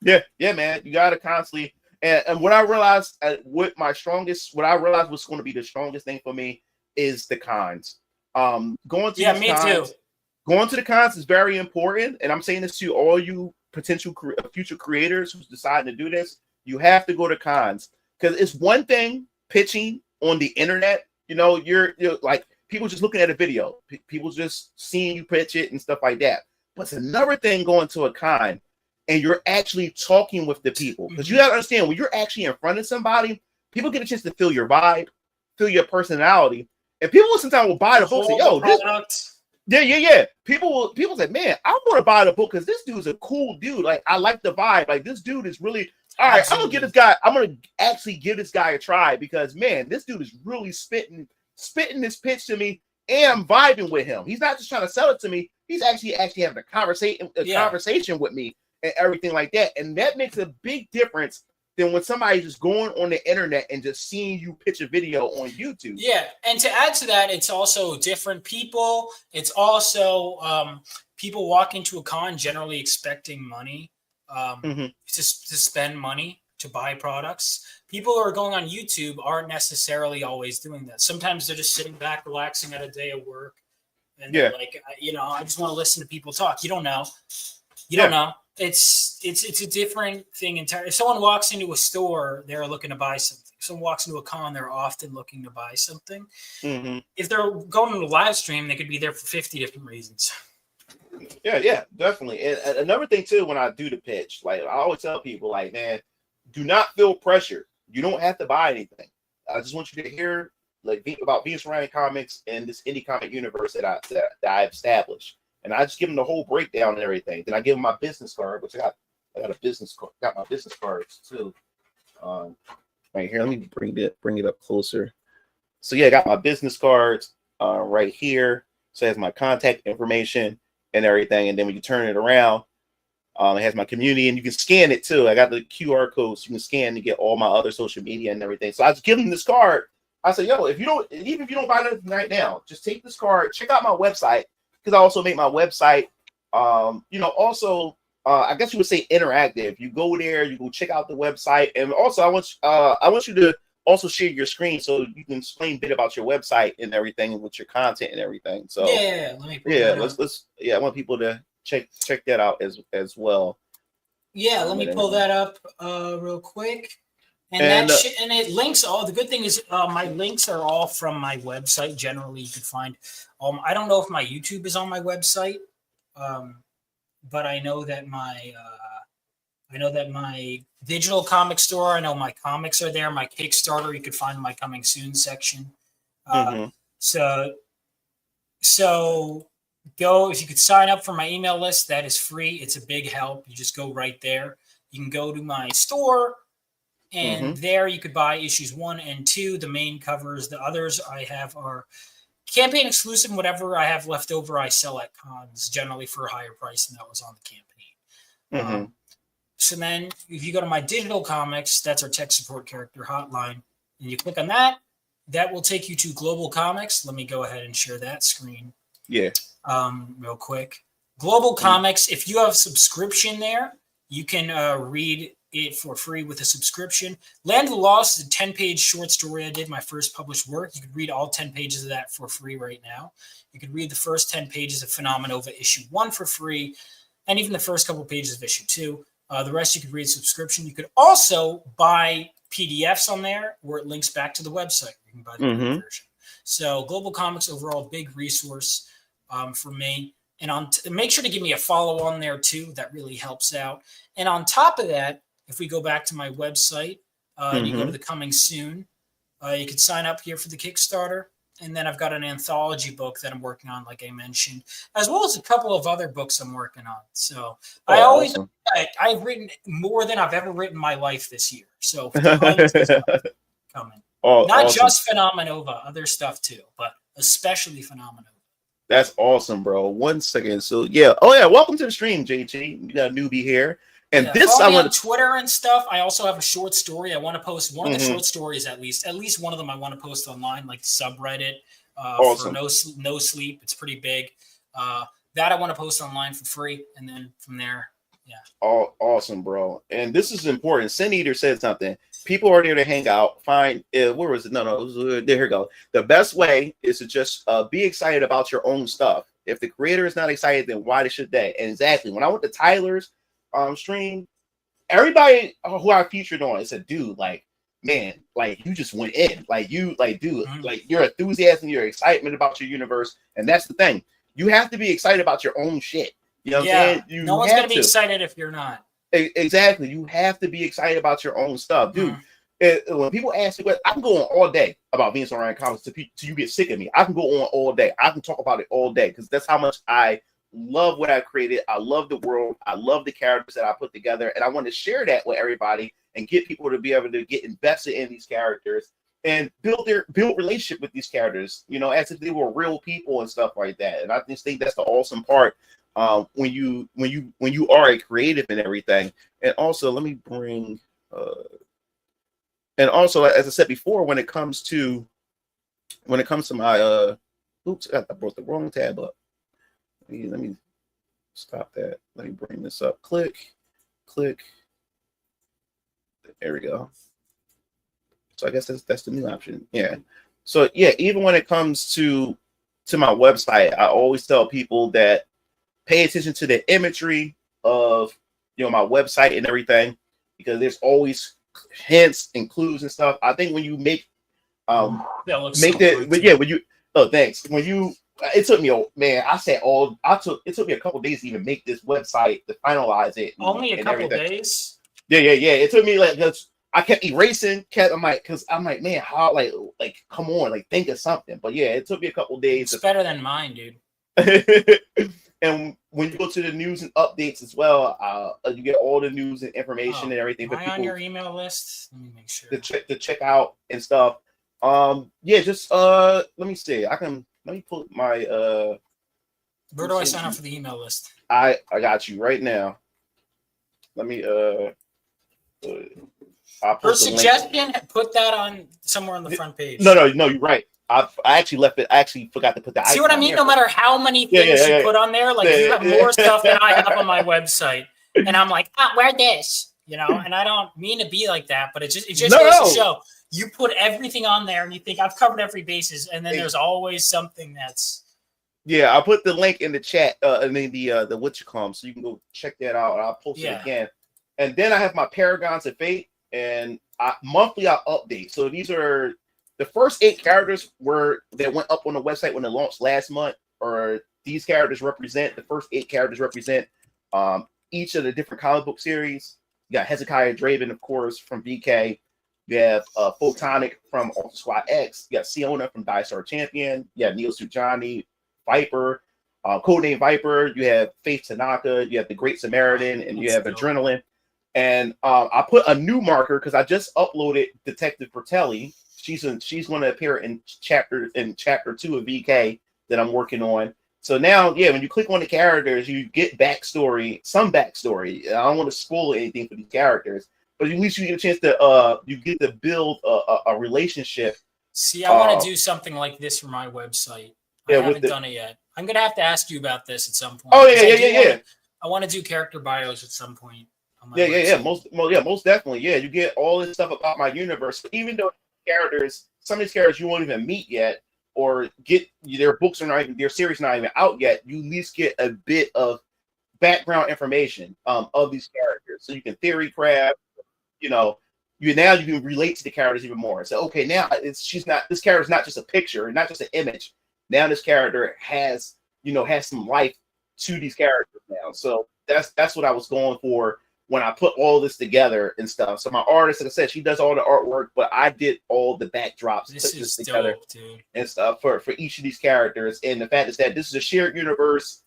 Yeah, man. You gotta constantly. And what I realized was going to be the strongest thing for me is the cons. Going to the cons is very important, and I'm saying this to all you potential future creators who's deciding to do this. You have to go to cons because it's one thing pitching on the internet. You're like people just looking at a video, people just seeing you pitch it and stuff like that. But it's another thing going to a con and you're actually talking with the people because you got to understand when you're actually in front of somebody, people get a chance to feel your vibe, feel your personality. And people sometimes will buy the book and say, yo, this. Yeah. People say, man, I want to buy the book because this dude's a cool dude. Like, I like the vibe. Like, this dude is really all right. I'm gonna actually give this guy a try because man, this dude is really spitting this pitch to me, and I'm vibing with him. He's not just trying to sell it to me. He's actually having a conversation with me and everything like that. And that makes a big difference than when somebody's just going on the internet and just seeing you pitch a video on YouTube. Yeah, and to add to that, it's also different people. It's also people walk into a con generally expecting money to spend money to buy products. People who are going on YouTube aren't necessarily always doing that. Sometimes they're just sitting back, relaxing at a day of work. And they're like, I just want to listen to people talk. You don't know. You don't know. It's a different thing entirely. If someone walks into a store, they're looking to buy something. If someone walks into a con, they're often looking to buy something. Mm-hmm. If they're going to a live stream, they could be there for 50 different reasons. Yeah, definitely. And another thing too, when I do the pitch, like I always tell people, like, man, do not feel pressure. You don't have to buy anything. I just want you to hear like about Venus Ryan Comics and this indie comic universe that I've established. And I just give them the whole breakdown and everything. Then I give them my business card, which I got a business card. Got my business cards too. Right here, let me bring it up closer. So yeah, I got my business cards right here. So it has my contact information and everything. And then when you turn it around, it has my community, and you can scan it too. I got the QR code, so you can scan to get all my other social media and everything. So I just give them this card. I said, yo, even if you don't buy nothing right now, just take this card, check out my website. Because I also make my website, I guess you would say interactive. You go there, you go check out the website, and also I want you to also share your screen so you can explain a bit about your website and everything, and with your content and everything. So I want people to check that out as well. Yeah, let me pull that up real quick. And it links all. The good thing is my links are all from my website. Generally, you can find. I don't know if my YouTube is on my website, but I know that my digital comic store. I know my comics are there. My Kickstarter, you could find my coming soon section. So go if you could sign up for my email list. That is free. It's a big help. You just go right there. You can go to my store. And there you could buy issues 1 and 2, the main covers. The others I have are campaign exclusive. Whatever I have left over, I sell at cons, generally for a higher price than that was on the campaign. So then if you go to my digital comics, that's our tech support character hotline. And you click on that, that will take you to Global Comics. Let me go ahead and share that screen. Yeah. Real quick. Global Comics, if you have a subscription there, you can read it for free with a subscription. Land of the Lost is a 10-page short story I did, my first published work. You could read all 10 pages of that for free right now. You could read the first 10 pages of Phenomenova issue 1 for free, and even the first couple pages of issue 2. The rest you could read subscription. You could also buy PDFs on there where it links back to the website. You can buy the version. So Global Comics overall, big resource for me. And make sure to give me a follow on there too. That really helps out. And on top of that, if we go back to my website and you go to the coming soon, you can sign up here for the Kickstarter. And then I've got an anthology book that I'm working on, like I mentioned, as well as a couple of other books I'm working on. So awesome. I've written more than I've ever written in my life this year. So tons of stuff coming. Not just Phenomenova, other stuff too, but especially Phenomenova. That's awesome, bro. 1 second. So yeah. Oh yeah. Welcome to the stream, JG. You got a newbie here. And this I want on Twitter and stuff. I also have a short story. I want to post one of the short stories at least one of them I want to post online, like the subreddit for no sleep. It's pretty big. That I want to post online for free, and then from there, yeah. Awesome, bro. And this is important. Sin Eater said something. People are there to hang out. Find where was it? No, there you go. The best way is to just be excited about your own stuff. If the creator is not excited, then why should they? And exactly. When I went to Tyler's stream, everybody who I featured on said, dude, like, man, like you just went in, like you, like, dude, like your enthusiasm, your excitement about your universe, and that's the thing. You have to be excited about your own shit. You know what I'm saying? No one's gonna be excited if you're not. Exactly. You have to be excited about your own stuff, dude. when people ask me, I can go on all day about Venus Orion comics till you get sick of me. I can go on all day. I can talk about it all day because that's how much I love what I created. I love the world. I love the characters that I put together, and I want to share that with everybody and get people to be able to get invested in these characters and build relationship with these characters, as if they were real people and stuff like that. And I just think that's the awesome part when you are a creative and everything. And also, let me bring. And also, as I said before, when it comes to my oops, I brought the wrong tab up. Let me stop that. Let me bring this up. Click. There we go. So I guess that's the new option. Yeah. So yeah, even when it comes to my website, I always tell people that pay attention to the imagery of my website and everything, because there's always hints and clues and stuff. I think when you make thanks. It took me it took me a couple days to even make this website, to finalize it. Only a couple days. Yeah. It took me I kept erasing, I'm like, man, how like come on, like think of something. But yeah, it took me a couple days. It's better than mine, dude. And when you go to the news and updates as well, you get all the news and information and everything. Am I on your email list? Let me make sure to check out and stuff. Just let me see. Let me pull my Where do I sign up for the email list? I got you right now. Let me For suggestion, put that on somewhere on the front page. No, you're right. I actually left it. I actually forgot to put that. See what I mean? No matter how many things you put on there, like you have more stuff than I have on my website, and I'm like, wear this, And I don't mean to be like that, but it just goes to show you put everything on there, and you think I've covered every basis, and then there's always something that's. Yeah, I'll put the link in the chat. The what you call them, so you can go check that out. I'll post it again, and then I have my Paragons of Fate, and monthly I'll update. So these are. The first 8 characters that went up on the website when it launched last month, or these characters represent the first 8 characters represent each of the different comic book series. You got Hezekiah Draven, of course, from VK. You have Photonic from Ultra Squad X. You got Siona from Die Star Champion. You have Neo Sujani, Viper, Codename Viper. You have Faith Tanaka. You have the Great Samaritan, and you have Adrenaline. And I put a new marker because I just uploaded Detective Bertelli. She's going to appear in chapter 2 of VK that I'm working on. So now, when you click on the characters, you get some backstory. I don't want to spoil anything for these characters, but at least you get a chance to build a relationship. See, I want to do something like this for my website. I haven't done it yet. I'm going to have to ask you about this at some point. Oh yeah. I want to do character bios at some point. Most definitely. Yeah, you get all this stuff about my universe, even though some of these characters you won't even meet yet, or get their books are not even, their series not even out yet. You at least get a bit of background information of these characters, so you can theory craft. You can relate to the characters even more. So okay, now this character is not just a picture, not just an image. Now this character has some life to these characters now. So that's what I was going for when I put all this together and stuff. So my artist, like I said, she does all the artwork, but I did all the backdrops, this is together, dope, dude. And stuff for each of these characters. And the fact is that this is a shared universe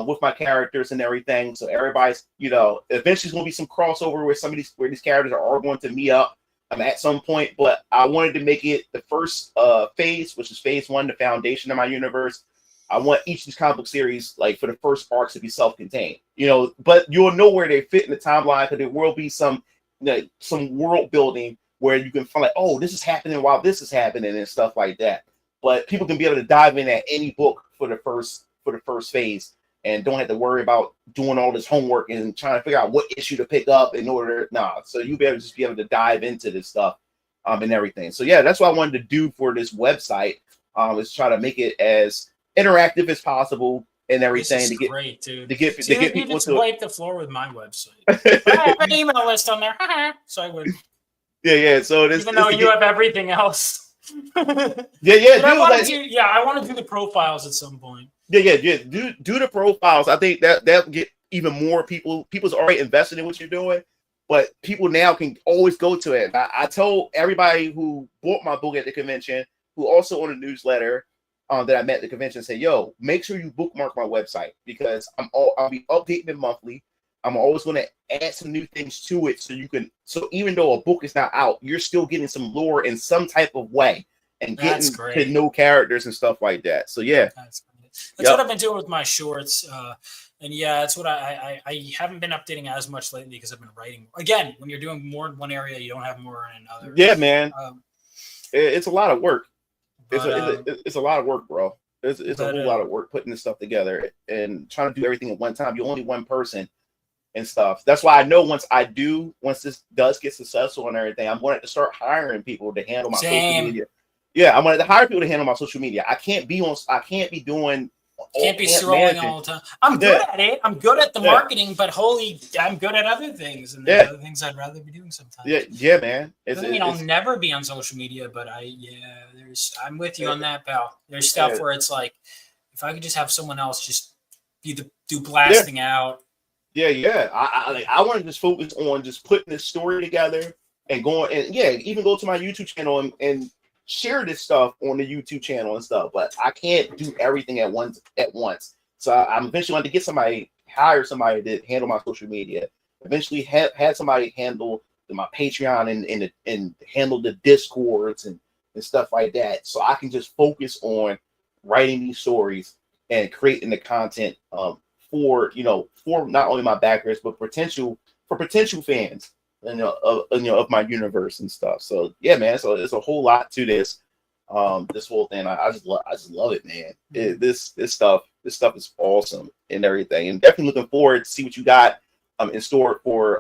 with my characters and everything. So everybody's, eventually there's going to be some crossover where these characters are all going to meet up at some point. But I wanted to make it the first phase, which is phase 1, the foundation of my universe. I want each of these comic book series, like for the first arcs, to be self-contained, but you'll know where they fit in the timeline, because there will be some world building where you can find like, oh, this is happening while this is happening and stuff like that. But people can be able to dive in at any book for the first phase and don't have to worry about doing all this homework and trying to figure out what issue to pick up in order. So you'll be able to dive into this stuff and everything. So yeah, that's what I wanted to do for this website, is try to make it as interactive as possible and everything. This is to get great, dude. to get people to wipe the floor with my website. I have an email list on there, so I would. Yeah. So even though you have everything else. Yeah. I want to do the profiles at some point. Yeah. Do the profiles. I think that get even more people. People's already invested in what you're doing. but people now can always go to it. I told everybody who bought my book at the convention, who also on the newsletter that I met at the convention, say, yo, make sure you bookmark my website because I'll be updating it monthly. I'm always going to add some new things to it so even though a book is not out, you're still getting some lore in some type of way and getting to know characters and stuff like that. So yeah. That's what I've been doing with my shorts. And yeah, that's what I haven't been updating as much lately because I've been writing. Again, when you're doing more in one area, you don't have more in another. Yeah, man. It's a lot of work. It's a lot of work, bro. It's a whole lot of work putting this stuff together and trying to do everything at one time. You're only one person and stuff. That's why I know once this does get successful and everything, I'm going to start hiring people to handle my social media. Yeah, I'm going to hire people to handle my social media. I can't be scrolling all the time. I'm good at it. I'm good at the marketing, but I'm good at other things, and there's other things I'd rather be doing sometimes. Yeah, man. I'll never be on social media, but I'm with you on that, pal. There's stuff where it's like, if I could just have someone else just do blasting out. Yeah. I want to just focus on just putting this story together and going and even go to my YouTube channel and share this stuff on the YouTube channel and stuff. But I can't do everything at once. So I'm eventually going to hire somebody to handle my social media. Eventually had somebody handle my Patreon and handle the Discords and stuff like that. So I can just focus on writing these stories and creating the content for not only my backers but potential fans of my universe and stuff. So yeah, man. So it's a whole lot to this whole thing. I just love it, man. This stuff is awesome and everything, and definitely looking forward to see what you got in store for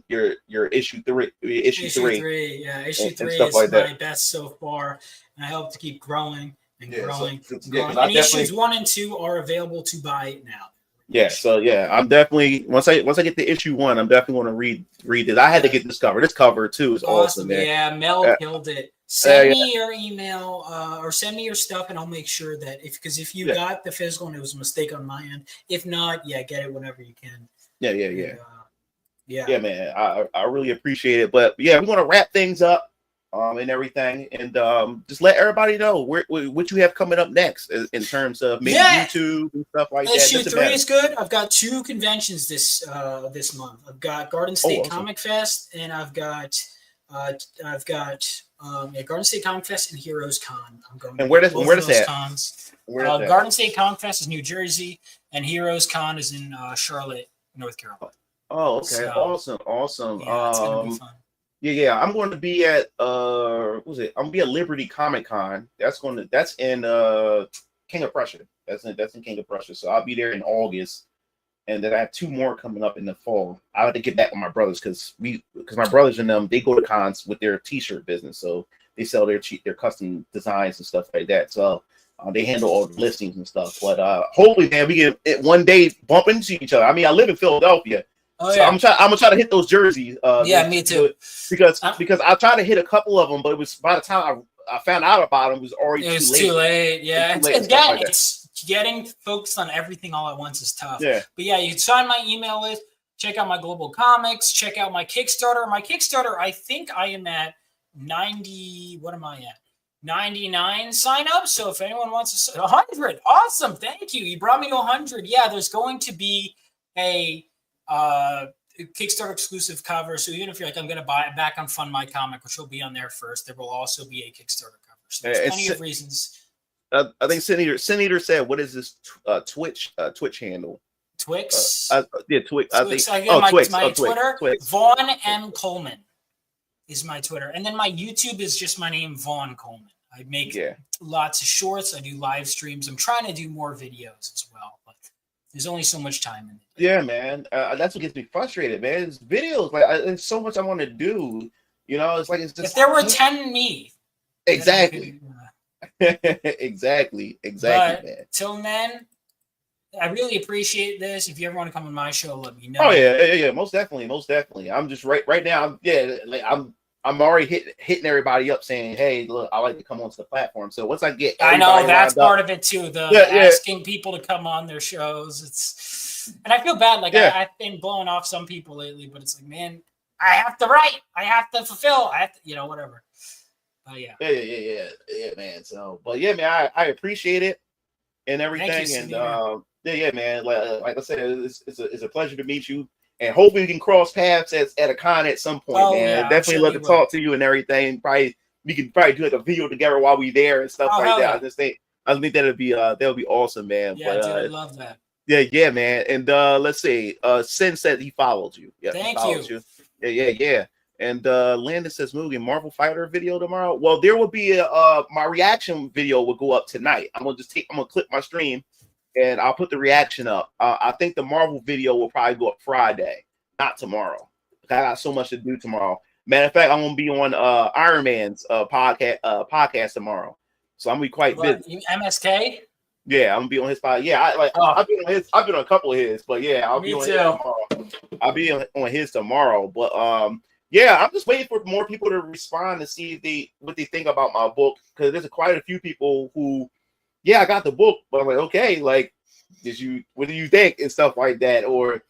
your issue 3. Issue 3. Yeah, issue 3 is like my best so far, and I hope to keep growing and growing. And issues 1 and 2 are available to buy now. Yeah, so yeah, I'm definitely once I get to issue 1, I'm definitely going to read it. I had to get this cover. This cover too is awesome, man. Yeah, Mel killed it. Send me your email or send me your stuff, and I'll make sure that if you got the physical and it was a mistake on my end, if not, get it whenever you can. Yeah, man. I really appreciate it, but yeah, we want to wrap things up. And everything, and just let everybody know what you have coming up next in terms of maybe YouTube and stuff like that. Issue 3 is good. I've got 2 conventions this month. I've got Garden State Comic Fest, and I've got Garden State Comic Fest and Heroes Con. I'm going. And where does that? Cons. Garden State Comic Fest is New Jersey, and Heroes Con is in Charlotte, North Carolina. Oh, okay, so, awesome. Yeah, it's gonna be fun. Yeah. I'm going to be at I'm going to be at Liberty Comic Con. That's in King of Prussia. That's in King of Prussia. So I'll be there in August, and then I have 2 more coming up in the fall. I have to get back with my brothers because my brothers and them, they go to cons with their t-shirt business, so they sell their custom designs and stuff like that. So they handle all the listings and stuff. But hopefully, man, we can one day bump into each other. I mean, I live in Philadelphia. So I'm gonna try to hit those jerseys. Me too. Because I tried to hit a couple of them, but it was by the time I found out about them, it was already too late. Yeah, it's getting focused on everything all at once is tough. Yeah. But yeah, you can sign my email list. Check out my Global Comics. Check out my Kickstarter. My Kickstarter, I think I am at 90. What am I at? 99 sign up. So if anyone wants 100, awesome. Thank you. You brought me to 100. Yeah, there's going to be a Kickstarter exclusive cover. So even if you're like, I'm going to buy it back on Fund My Comic, which will be on there first, there will also be a Kickstarter cover. So there's plenty of reasons. I think Sin Eater said, "What is this Twitch handle?" Twix. Twix. Twix. I think. My Twitter. Twix. Vaughn M. Coleman is my Twitter, and then my YouTube is just my name, Vaughn Coleman. I make lots of shorts. I do live streams. I'm trying to do more videos as well, but there's only so much time in it. Yeah, man. That's what gets me frustrated, man. It's videos. There's so much I want to do. It's like it's just. If there were 10 me. Exactly. Exactly, but man. Till then, I really appreciate this. If you ever want to come on my show, let me know. Oh yeah, most definitely. I'm just right now. I'm already hitting everybody up saying, hey, look, I like to come onto the platform. So once I get, I know that's part of it too. Asking people to come on their shows. And I feel bad. I've been blowing off some people lately, but it's like, man, I have to write. I have to fulfill. I have to, whatever. Yeah. Yeah, man. So, but yeah, man, I appreciate it and everything. Thank you, yeah, man. Like I said, it's a pleasure to meet you, and hopefully we can cross paths at a con at some point, man. Yeah, Definitely love to talk to you and everything. Probably we can probably do like a video together while we there and stuff like that. Yeah. I think that'll be awesome, man. Yeah, dude, I love that. Yeah, man. And let's see. Sin said he followed you. Yeah, thank you. Yeah. And Landon says moving Marvel Fighter video tomorrow. Well, there will be my reaction video will go up tonight. I'm gonna clip my stream and I'll put the reaction up. I think the Marvel video will probably go up Friday, not tomorrow. I got so much to do tomorrow. Matter of fact, I'm gonna be on Iron Man's podcast tomorrow. So I'm gonna be quite busy. MSK? Yeah, I'm gonna be on his podcast. Yeah, I've been on a couple of his, but yeah, I'll be on his tomorrow. I'll be on his tomorrow. But yeah, I'm just waiting for more people to respond to see what they think about my book, because there's quite a few people who, yeah, I got the book, but I'm like, okay, like, what do you think and stuff like that, or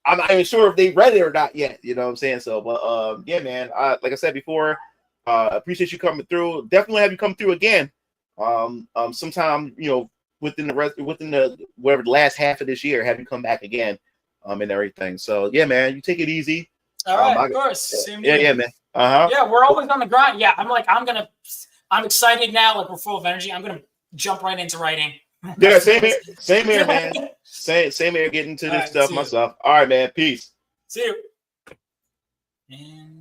I'm not even sure if they read it or not yet. You know what I'm saying? So, but yeah, man, like I said before, appreciate you coming through. Definitely have you come through again. Sometime, within the whatever the last half of this year, have you come back again, and everything. So yeah, man, you take it easy. All right, of course. Yeah, man. Yeah, we're always on the grind. Yeah, I'm excited now. Like, we're full of energy. I'm gonna jump right into writing. Yeah, same here, man. Same here. Getting to this stuff myself. All right, man. Peace. See you. And